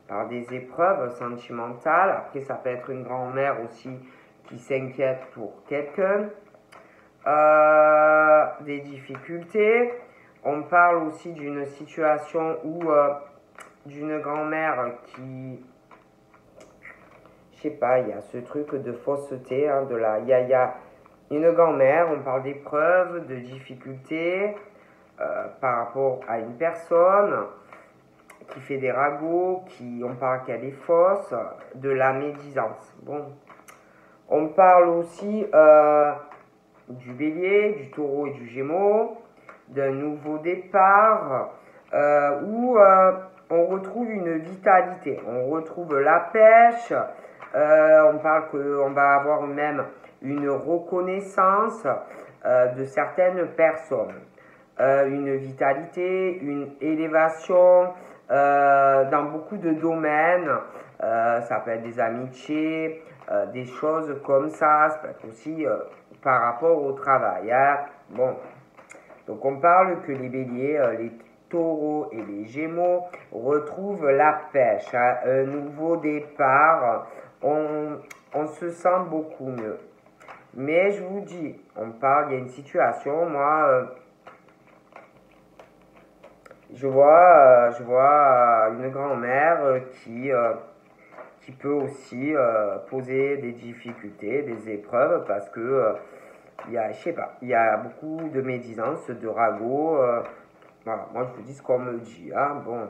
S1: par des épreuves sentimentales, après ça peut être une grand-mère aussi qui s'inquiète pour quelqu'un, des difficultés, on parle aussi d'une situation où d'une grand-mère qui, je sais pas, il y a ce truc de fausseté, hein, il y a une grand-mère, on parle d'épreuves, de difficultés par rapport à une personne qui fait des ragots, on parle qu'elle est fausse, de la médisance. Bon, on parle aussi du bélier, du taureau et du gémeaux, d'un nouveau départ, où on retrouve une vitalité, on retrouve la pêche, on parle qu'on va avoir même une reconnaissance de certaines personnes, une vitalité, une élévation dans beaucoup de domaines, ça peut être des amitiés, des choses comme ça peut être aussi par rapport au travail. Hein. Bon, donc on parle que les béliers, les taureaux et les gémeaux retrouvent la pêche, hein, un nouveau départ, on se sent beaucoup mieux. Mais je vous dis, il y a une situation, moi, je vois une grand-mère qui peut aussi poser des difficultés, des épreuves, parce que je sais pas, il y a beaucoup de médisance, de ragots. Voilà, moi je vous dis ce qu'on me dit. Hein, bon.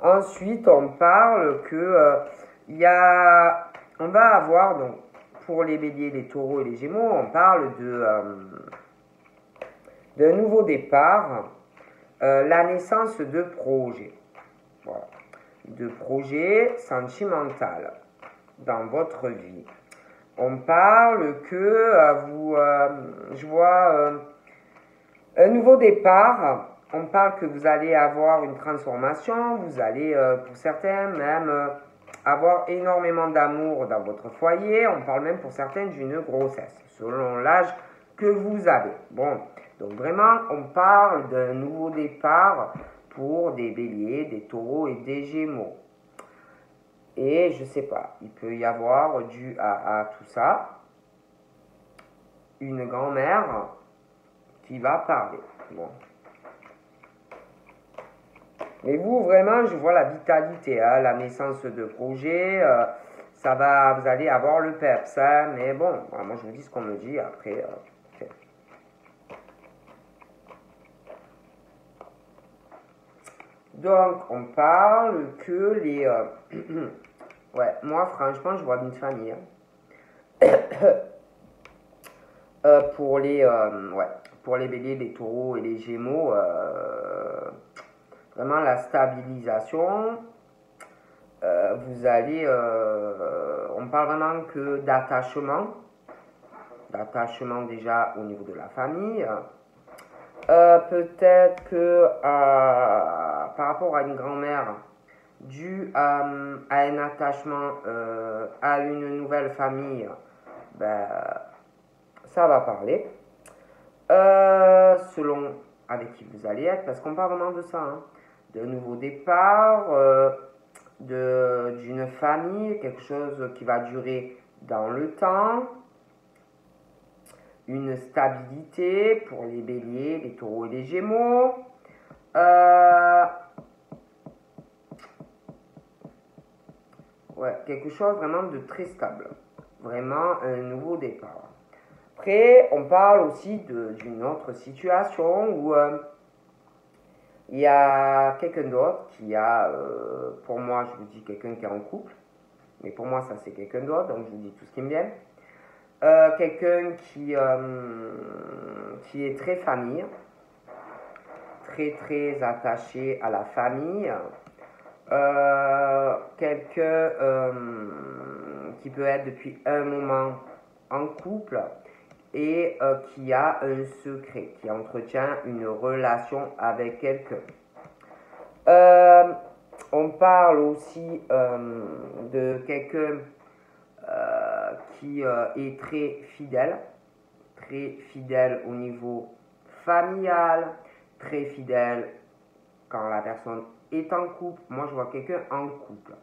S1: Ensuite, on parle que on va avoir donc pour les béliers, les taureaux et les gémeaux, on parle d'un nouveau départ, la naissance de projets, voilà, de projets sentimentaux dans votre vie. On parle que je vois un nouveau départ. On parle que vous allez avoir une transformation, vous allez, pour certains, même avoir énormément d'amour dans votre foyer. On parle même pour certains d'une grossesse, selon l'âge que vous avez. Bon, donc vraiment, on parle d'un nouveau départ pour des béliers, des taureaux et des gémeaux. Et je sais pas, il peut y avoir dû à tout ça une grand-mère qui va parler. Bon. Mais vous, vraiment, je vois la vitalité, hein, la naissance de projet, vous allez avoir le peps, hein, mais bon, moi je vous dis ce qu'on me dit, après, okay. Donc, on parle que les... ouais, moi, franchement, je vois une famille. Hein. Pour les béliers, les taureaux et les gémeaux, vraiment la stabilisation. Vous allez, on parle vraiment que d'attachement déjà au niveau de la famille. Peut-être que par rapport à une grand-mère, dû à un attachement à une nouvelle famille, ben, ça va parler. Selon avec qui vous allez être, parce qu'on parle vraiment de ça, hein, de nouveau départ, d'une famille, quelque chose qui va durer dans le temps, une stabilité pour les béliers, les taureaux et les gémeaux. Ouais, quelque chose vraiment de très stable. Vraiment un nouveau départ. Après, on parle aussi d'une autre situation où il y a quelqu'un d'autre qui a, pour moi, je vous dis quelqu'un qui est en couple, mais pour moi, ça c'est quelqu'un d'autre, donc je vous dis tout ce qui me vient. Quelqu'un qui est très famille, très très attaché à la famille. Quelqu'un qui peut être depuis un moment en couple et qui a un secret, qui entretient une relation avec quelqu'un. On parle aussi de quelqu'un qui est très fidèle au niveau familial, très fidèle quand la personne est en couple. Moi, je vois quelqu'un en couple.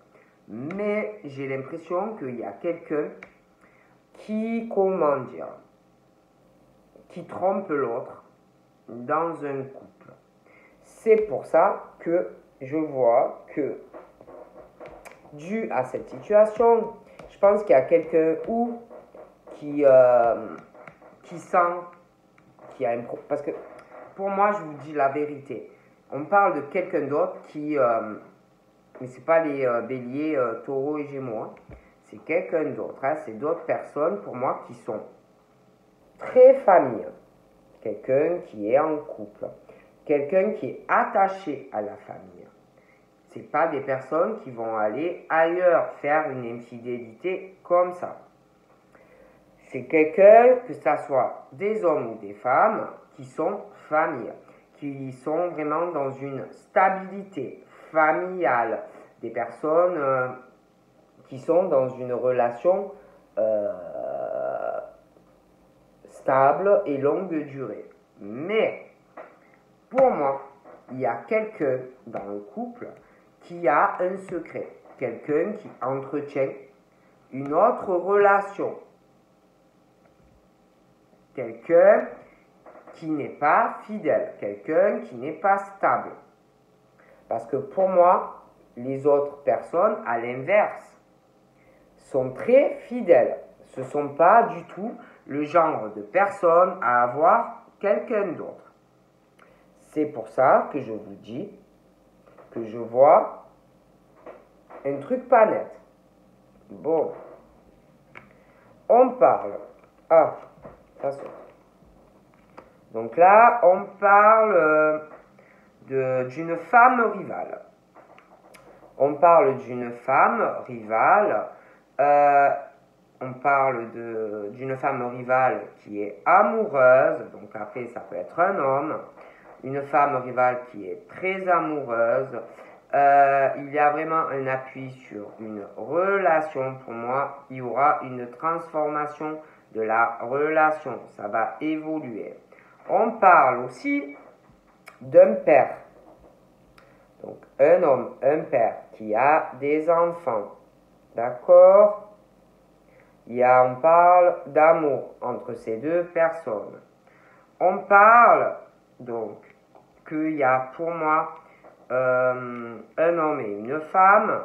S1: Mais j'ai l'impression qu'il y a quelqu'un qui, comment dire, qui trompe l'autre dans un couple. C'est pour ça que je vois que, dû à cette situation, je pense qu'il y a quelqu'un qui sent qu'il y a un problème. Parce que pour moi, je vous dis la vérité. On parle de quelqu'un d'autre qui... mais ce n'est pas les béliers, taureaux et gémeaux. Hein. C'est quelqu'un d'autre. Hein. C'est d'autres personnes, pour moi, qui sont très famille. Quelqu'un qui est en couple. Quelqu'un qui est attaché à la famille. Ce n'est pas des personnes qui vont aller ailleurs faire une infidélité comme ça. C'est quelqu'un, que ce soit des hommes ou des femmes, qui sont famille, qui sont vraiment dans une stabilité familiale, des personnes qui sont dans une relation stable et longue durée. Mais, pour moi, il y a quelqu'un dans le couple qui a un secret, quelqu'un qui entretient une autre relation, quelqu'un qui n'est pas fidèle, quelqu'un qui n'est pas stable. Parce que pour moi, les autres personnes, à l'inverse, sont très fidèles. Ce ne sont pas du tout le genre de personnes à avoir quelqu'un d'autre. C'est pour ça que je vous dis que je vois un truc pas net. Bon. On parle. Ah, ça saute. Donc là, on parle d'une femme rivale. On parle d'une femme rivale. On parle d'une femme rivale qui est amoureuse. Donc après, ça peut être un homme. Une femme rivale qui est très amoureuse. Il y a vraiment un appui sur une relation. Pour moi, il y aura une transformation de la relation. Ça va évoluer. On parle aussi d'un père. Donc, un homme, un père qui a des enfants. D'accord? On parle d'amour entre ces deux personnes. On parle donc qu'il y a pour moi un homme et une femme.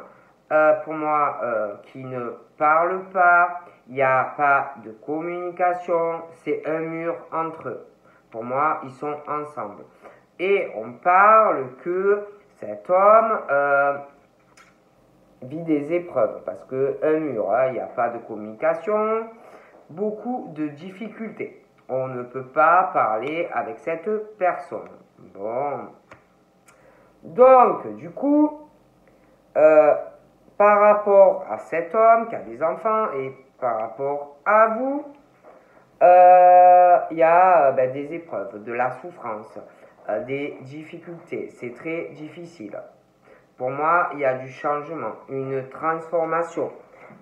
S1: Pour moi, qui ne parlent pas. Il n'y a pas de communication. C'est un mur entre eux. Pour moi, ils sont ensemble. Et on parle que cet homme vit des épreuves. Parce qu'un mur, il n'y a pas de communication. Beaucoup de difficultés. On ne peut pas parler avec cette personne. Bon. Donc, du coup, par rapport à cet homme qui a des enfants et par rapport à vous, il y a des épreuves, de la souffrance, des difficultés. C'est très difficile. Pour moi, il y a du changement, une transformation.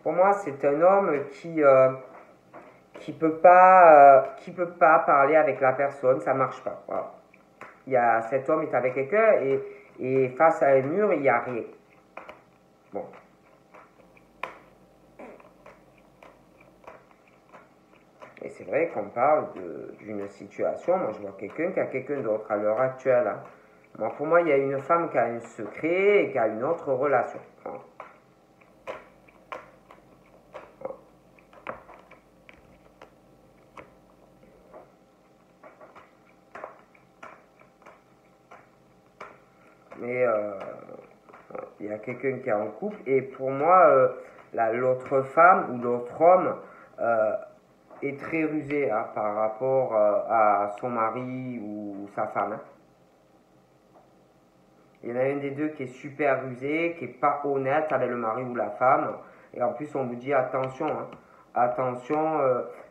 S1: Pour moi, c'est un homme qui peut pas parler avec la personne, ça marche pas. Voilà. Cet homme est avec quelqu'un et face à un mur, il n'y a rien. Bon. Et c'est vrai qu'on parle d'une situation, moi je vois quelqu'un qui a quelqu'un d'autre à l'heure actuelle. Hein. Pour moi, il y a une femme qui a un secret et qui a une autre relation. Voilà. Mais il y a quelqu'un qui est en couple et pour moi, l'autre femme ou l'autre homme est très rusé hein, par rapport à son mari ou sa femme. Hein. Il y en a un des deux qui est super rusé, qui n'est pas honnête avec le mari ou la femme. Et en plus, on vous dit attention, hein, attention,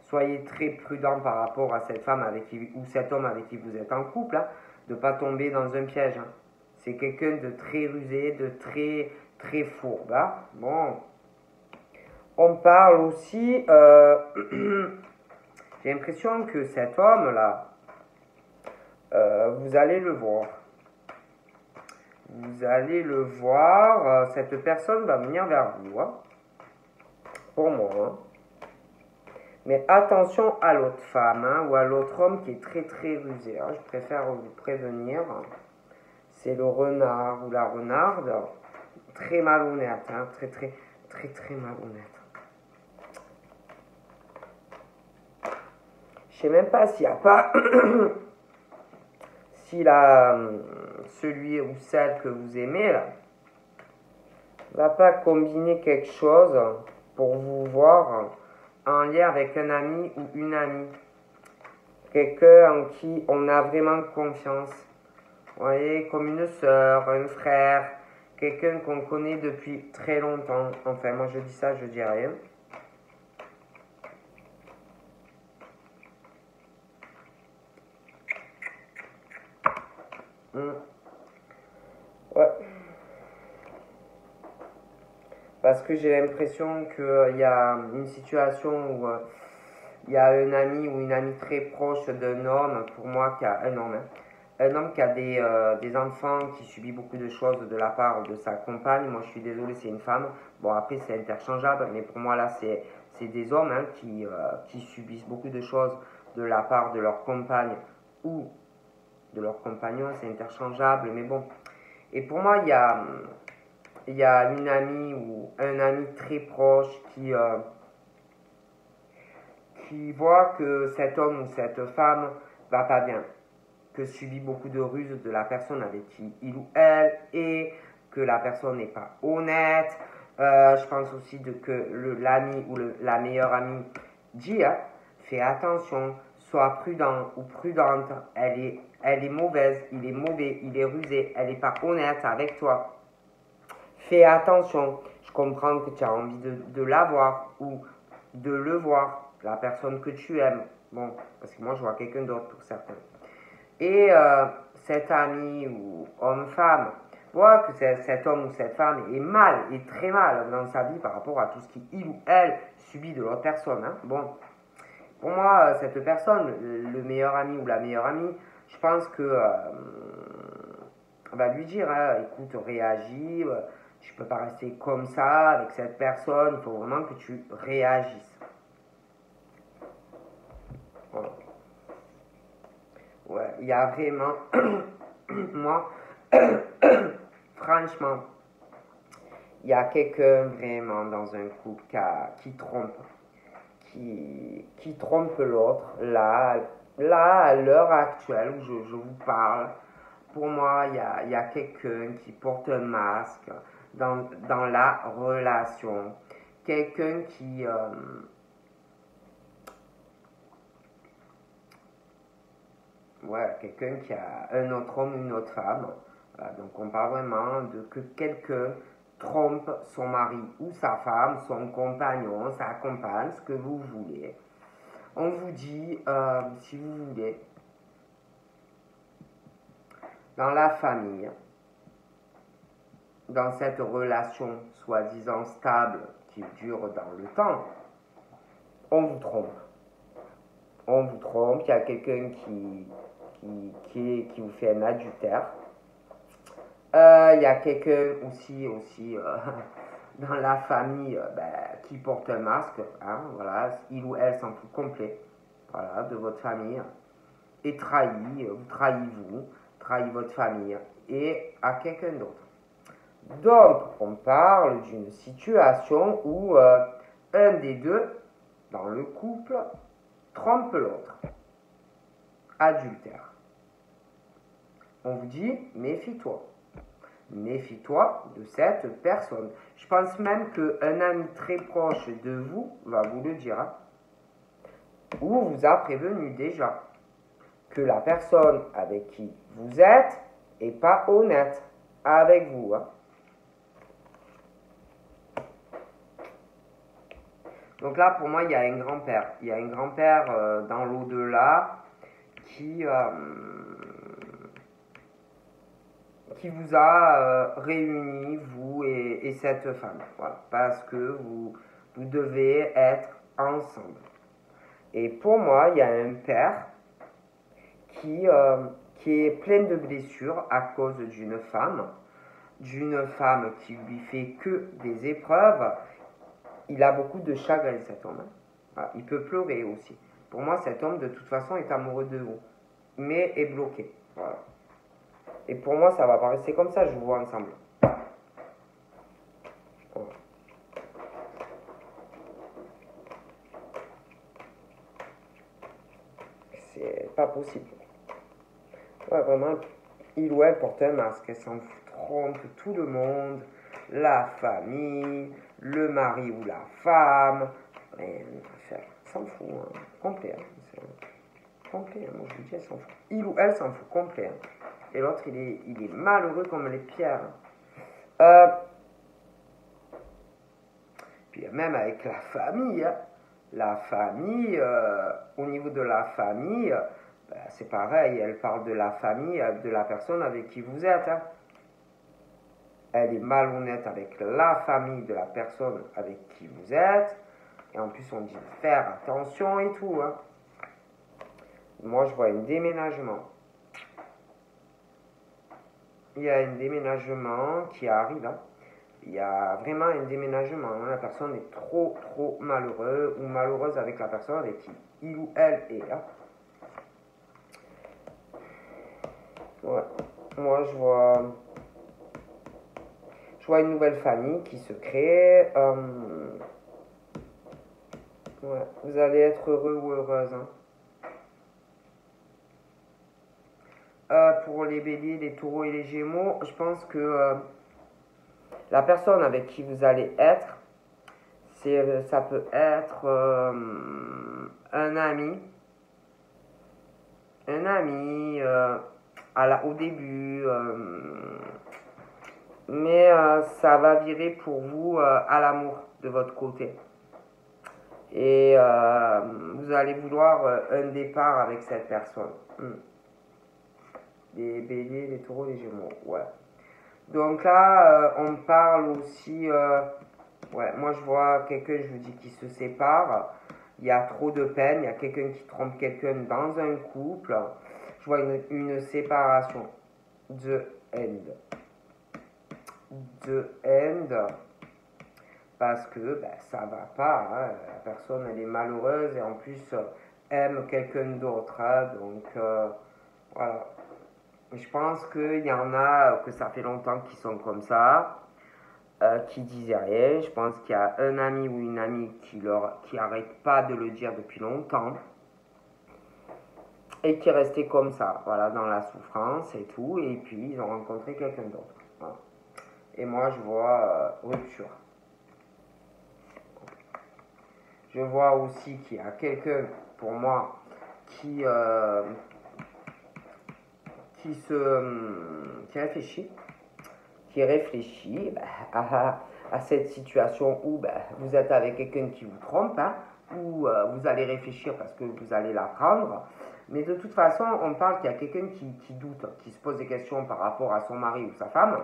S1: soyez très prudent par rapport à cette femme avec qui, ou cet homme avec qui vous êtes en couple, hein, de ne pas tomber dans un piège. Hein. C'est quelqu'un de très rusé, de très, très fourbe. Hein. Bon. On parle aussi, j'ai l'impression que cet homme-là, vous allez le voir. Vous allez le voir, cette personne va venir vers vous, hein, pour moi. Hein. Mais attention à l'autre femme hein, ou à l'autre homme qui est très très rusé. Hein. Je préfère vous prévenir. C'est le renard ou la renarde. Très malhonnête, hein, très très très très malhonnête. Je sais même pas s'il n'y a pas si celui ou celle que vous aimez là va pas combiner quelque chose pour vous voir en lien avec un ami ou une amie, quelqu'un en qui on a vraiment confiance, vous voyez, comme une sœur, un frère, quelqu'un qu'on connaît depuis très longtemps. Enfin, moi je dis ça, je dis rien. Ouais. Parce que j'ai l'impression qu'il y a une situation où il y a un ami ou une amie très proche d'un homme, pour moi, qui a un homme qui a des enfants, qui subit beaucoup de choses de la part de sa compagne. Moi, je suis désolé, c'est une femme. Bon, après, c'est interchangeable, mais pour moi, là, c'est des hommes hein, qui subissent beaucoup de choses de la part de leur compagne ou de leur compagnon. C'est interchangeable, mais bon. Et pour moi, il y a une amie ou un ami très proche qui voit que cet homme ou cette femme va pas bien, que subit beaucoup de ruses de la personne avec qui il ou elle est, que la personne n'est pas honnête. Je pense aussi que l'ami ou la meilleure amie dit hein, fais attention, sois prudent ou prudente, elle est mauvaise, il est mauvais, il est rusé, elle n'est pas honnête avec toi. Fais attention, je comprends que tu as envie de la voir ou de le voir, la personne que tu aimes. Bon, parce que moi je vois quelqu'un d'autre pour certains. Et cet ami ou homme-femme voit que cet homme ou cette femme est mal, est très mal dans sa vie par rapport à tout ce qu'il ou elle subit de l'autre personne. Hein. Bon, pour moi, cette personne, le meilleur ami ou la meilleure amie, je pense que on va lui dire, hein, écoute, réagis, tu peux pas rester comme ça avec cette personne, il faut vraiment que tu réagisses. Voilà. Ouais, il y a vraiment, moi, franchement, il y a quelqu'un vraiment dans un couple qui trompe, qui trompe l'autre, là, à l'heure actuelle où je vous parle, pour moi, il y a quelqu'un qui porte un masque dans la relation. Quelqu'un quelqu'un qui a un autre homme, une autre femme. Voilà, donc on parle vraiment de que quelqu'un trompe son mari ou sa femme, son compagnon, sa compagne, ce que vous voulez. On vous dit, si vous voulez, dans la famille, dans cette relation soi-disant stable qui dure dans le temps, on vous trompe. On vous trompe, il y a quelqu'un qui vous fait un adultère. Il y a quelqu'un aussi dans la famille qui porte un masque. Hein, voilà, il ou elle s'en fout complet voilà, de votre famille. Et trahit votre famille et à quelqu'un d'autre. Donc, on parle d'une situation où un des deux, dans le couple, trompe l'autre. Adultère. On vous dit, méfie-toi. Méfie-toi de cette personne. Je pense même qu'un ami très proche de vous va vous le dire. Hein, ou vous a prévenu déjà que la personne avec qui vous êtes n'est pas honnête avec vous. Hein. Donc là, pour moi, il y a un grand-père. Il y a un grand-père dans l'au-delà qui vous a réuni, vous et cette femme. Voilà. Parce que Vous devez être ensemble. Et pour moi, il y a un père qui est plein de blessures à cause d'une femme qui lui fait que des épreuves. Il a beaucoup de chagrin, cet homme. Voilà, il peut pleurer aussi. Pour moi, cet homme, de toute façon, est amoureux de vous, mais est bloqué. Voilà. Et pour moi, ça va pas rester comme ça, je vous vois ensemble. Voilà. C'est pas possible. Ouais, vraiment, il ou elle porte un masque, elle s'en trompe tout le monde, la famille, le mari ou la femme, et, elle s'en fout, hein, complet. Hein, complet, hein, moi je vous dis, elle s'en fout. Il ou elle s'en fout complet. Hein. Et l'autre, il est malheureux comme les pierres. Puis même avec la famille, hein, au niveau de la famille, ben, c'est pareil, elle parle de la famille, de la personne avec qui vous êtes. Hein. Elle est malhonnête avec la famille de la personne avec qui vous êtes. Et en plus, on dit de faire attention et tout. Hein. Moi, je vois un déménagement. Il y a un déménagement qui arrive. Hein. Il y a vraiment un déménagement. Hein. La personne est trop malheureuse ou malheureuse avec la personne avec qui il ou elle est. Hein. Ouais. Moi, je vois une nouvelle famille qui se crée. Ouais. Vous allez être heureux ou heureuse. Hein. Pour les béliers, les taureaux et les gémeaux, je pense que la personne avec qui vous allez être, ça peut être un ami au début, mais ça va virer pour vous à l'amour de votre côté. Et vous allez vouloir un départ avec cette personne. Les béliers, les taureaux, les gémeaux, ouais. Donc là, on parle aussi, ouais, moi je vois quelqu'un, je vous dis, qui se sépare. Il y a trop de peine, il y a quelqu'un qui trompe quelqu'un dans un couple. Je vois une séparation. The end. The end. Parce que ben, ça va pas. Hein. La personne, elle est malheureuse et en plus aime quelqu'un d'autre. Hein. Donc, voilà. Je pense qu'il y en a que ça fait longtemps qui sont comme ça, qui disaient rien. Je pense qu'il y a un ami ou une amie qui arrête pas de le dire depuis longtemps et qui est resté comme ça, voilà, dans la souffrance et tout. Et puis ils ont rencontré quelqu'un d'autre. Voilà. Et moi je vois rupture. Je vois aussi qu'il y a quelqu'un pour moi qui réfléchit à cette situation où vous êtes avec quelqu'un qui vous trompe, hein, où vous allez réfléchir parce que vous allez l'apprendre. Mais de toute façon, on parle qu'il y a quelqu'un qui doute, qui se pose des questions par rapport à son mari ou sa femme,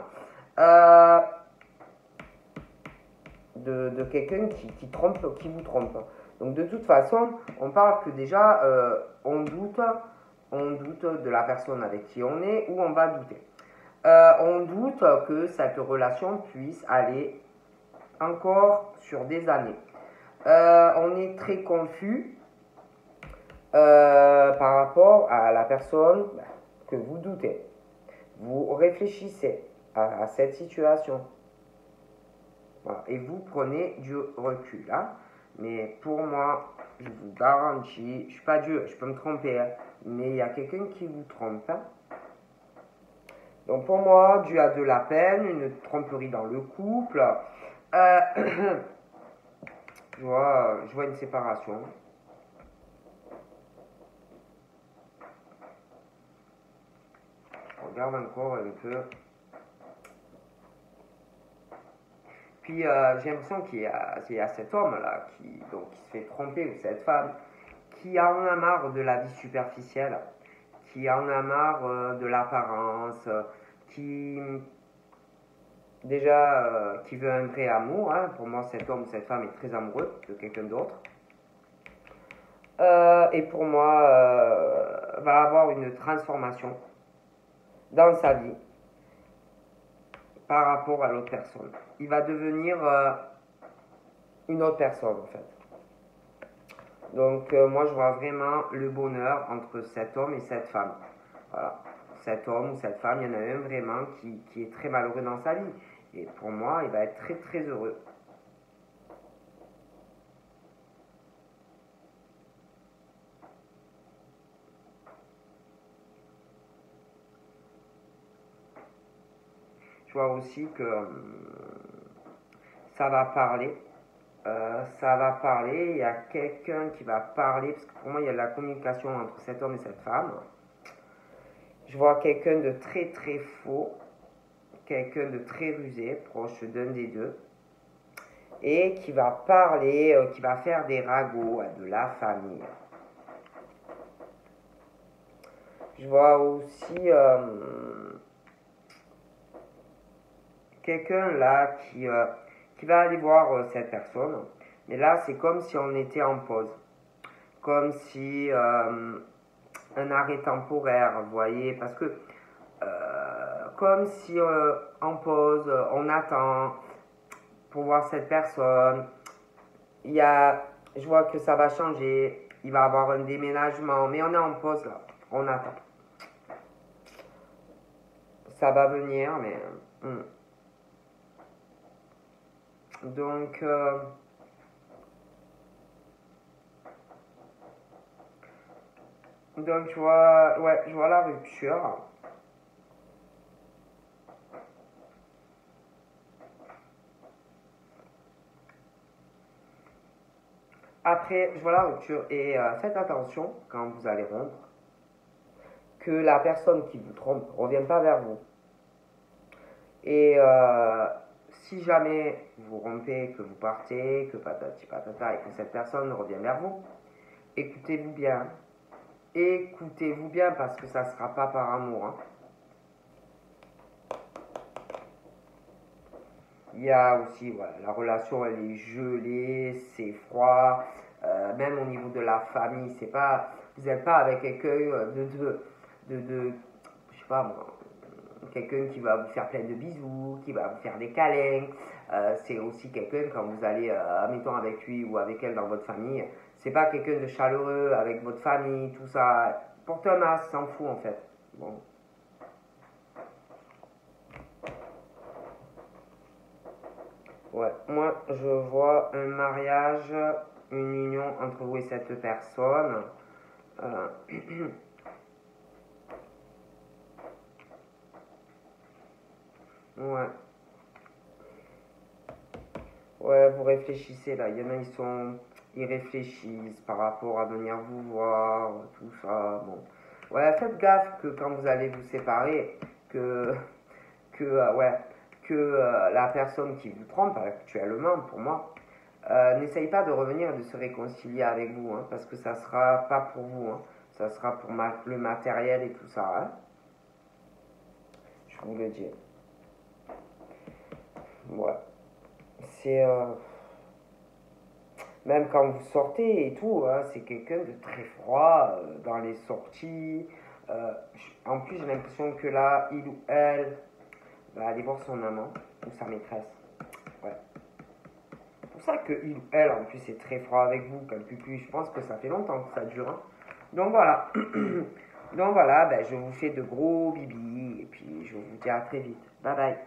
S1: de quelqu'un qui vous trompe. Donc de toute façon, on parle que déjà, on doute de la personne avec qui on est ou on va douter. On doute que cette relation puisse aller encore sur des années. On est très confus par rapport à la personne que vous doutez. Vous réfléchissez à cette situation. Voilà. Et vous prenez du recul. Hein. Mais pour moi, je vous garantis, je ne suis pas Dieu, je peux me tromper, hein, mais il y a quelqu'un qui vous trompe. Hein. Donc pour moi, Dieu a de la peine, une tromperie dans le couple. Je vois une séparation. Je regarde encore un peu. Puis j'ai l'impression qu'il y a cet homme-là qui se fait tromper, ou cette femme, qui en a marre de la vie superficielle, qui en a marre de l'apparence, qui déjà qui veut un vrai amour. Hein. Pour moi, cet homme ou cette femme est très amoureux de quelqu'un d'autre. Et pour moi, va avoir une transformation dans sa vie par rapport à l'autre personne. Il va devenir une autre personne en fait. Donc moi je vois vraiment le bonheur entre cet homme et cette femme. Voilà. Cet homme ou cette femme, il y en a un vraiment qui est très malheureux dans sa vie. Et pour moi, il va être très très heureux. Je vois aussi que ça va parler. Ça va parler, il y a quelqu'un qui va parler, parce que pour moi il y a de la communication entre cet homme et cette femme. Je vois quelqu'un de très très faux, quelqu'un de très rusé, proche d'un des deux, et qui va parler, qui va faire des ragots à de la famille. Je vois aussi quelqu'un là qui va aller voir cette personne, mais là c'est comme si on était en pause, comme si un arrêt temporaire, vous voyez, parce que comme si en pause, on attend pour voir cette personne. Il y a, je vois que ça va changer, il va y avoir un déménagement, mais on est en pause là, on attend. Ça va venir, mais donc je vois, ouais, je vois la rupture. Après, je vois la rupture et faites attention quand vous allez rompre que la personne qui vous trompe ne revienne pas vers vous. Et si jamais vous rompez, que vous partez, que patati patata et que cette personne revient vers vous, écoutez-vous bien. Écoutez-vous bien parce que ça ne sera pas par amour. Hein. Il y a aussi, voilà, la relation elle est gelée, c'est froid, même au niveau de la famille, c'est pas, vous n'êtes pas avec quelqu'un je sais pas moi, quelqu'un qui va vous faire plein de bisous, qui va vous faire des câlins. C'est aussi quelqu'un quand vous allez, admettons avec lui ou avec elle dans votre famille, c'est pas quelqu'un de chaleureux avec votre famille, tout ça. Porte un masque, s'en fout en fait. Bon. Ouais, moi je vois un mariage, une union entre vous et cette personne. Euh, ouais. Ouais, vous réfléchissez là. Il y en a, ils réfléchissent par rapport à venir vous voir, tout ça. Bon. Ouais, faites gaffe que quand vous allez vous séparer, que, ouais, que la personne qui vous trompe actuellement, pour moi, n'essaye pas de revenir et de se réconcilier avec vous, hein, parce que ça sera pas pour vous, hein, ça sera pour le matériel et tout ça. Hein. Je vous le dis. Ouais. C'est. Même quand vous sortez et tout, hein, c'est quelqu'un de très froid dans les sorties. En plus, j'ai l'impression que là, il ou elle va aller voir son amant ou sa maîtresse. Ouais. C'est pour ça que il ou elle, en plus, est très froid avec vous. Je pense que ça fait longtemps que ça dure. Hein. Donc voilà. Donc voilà, ben, je vous fais de gros bibis et puis je vous dis à très vite. Bye bye.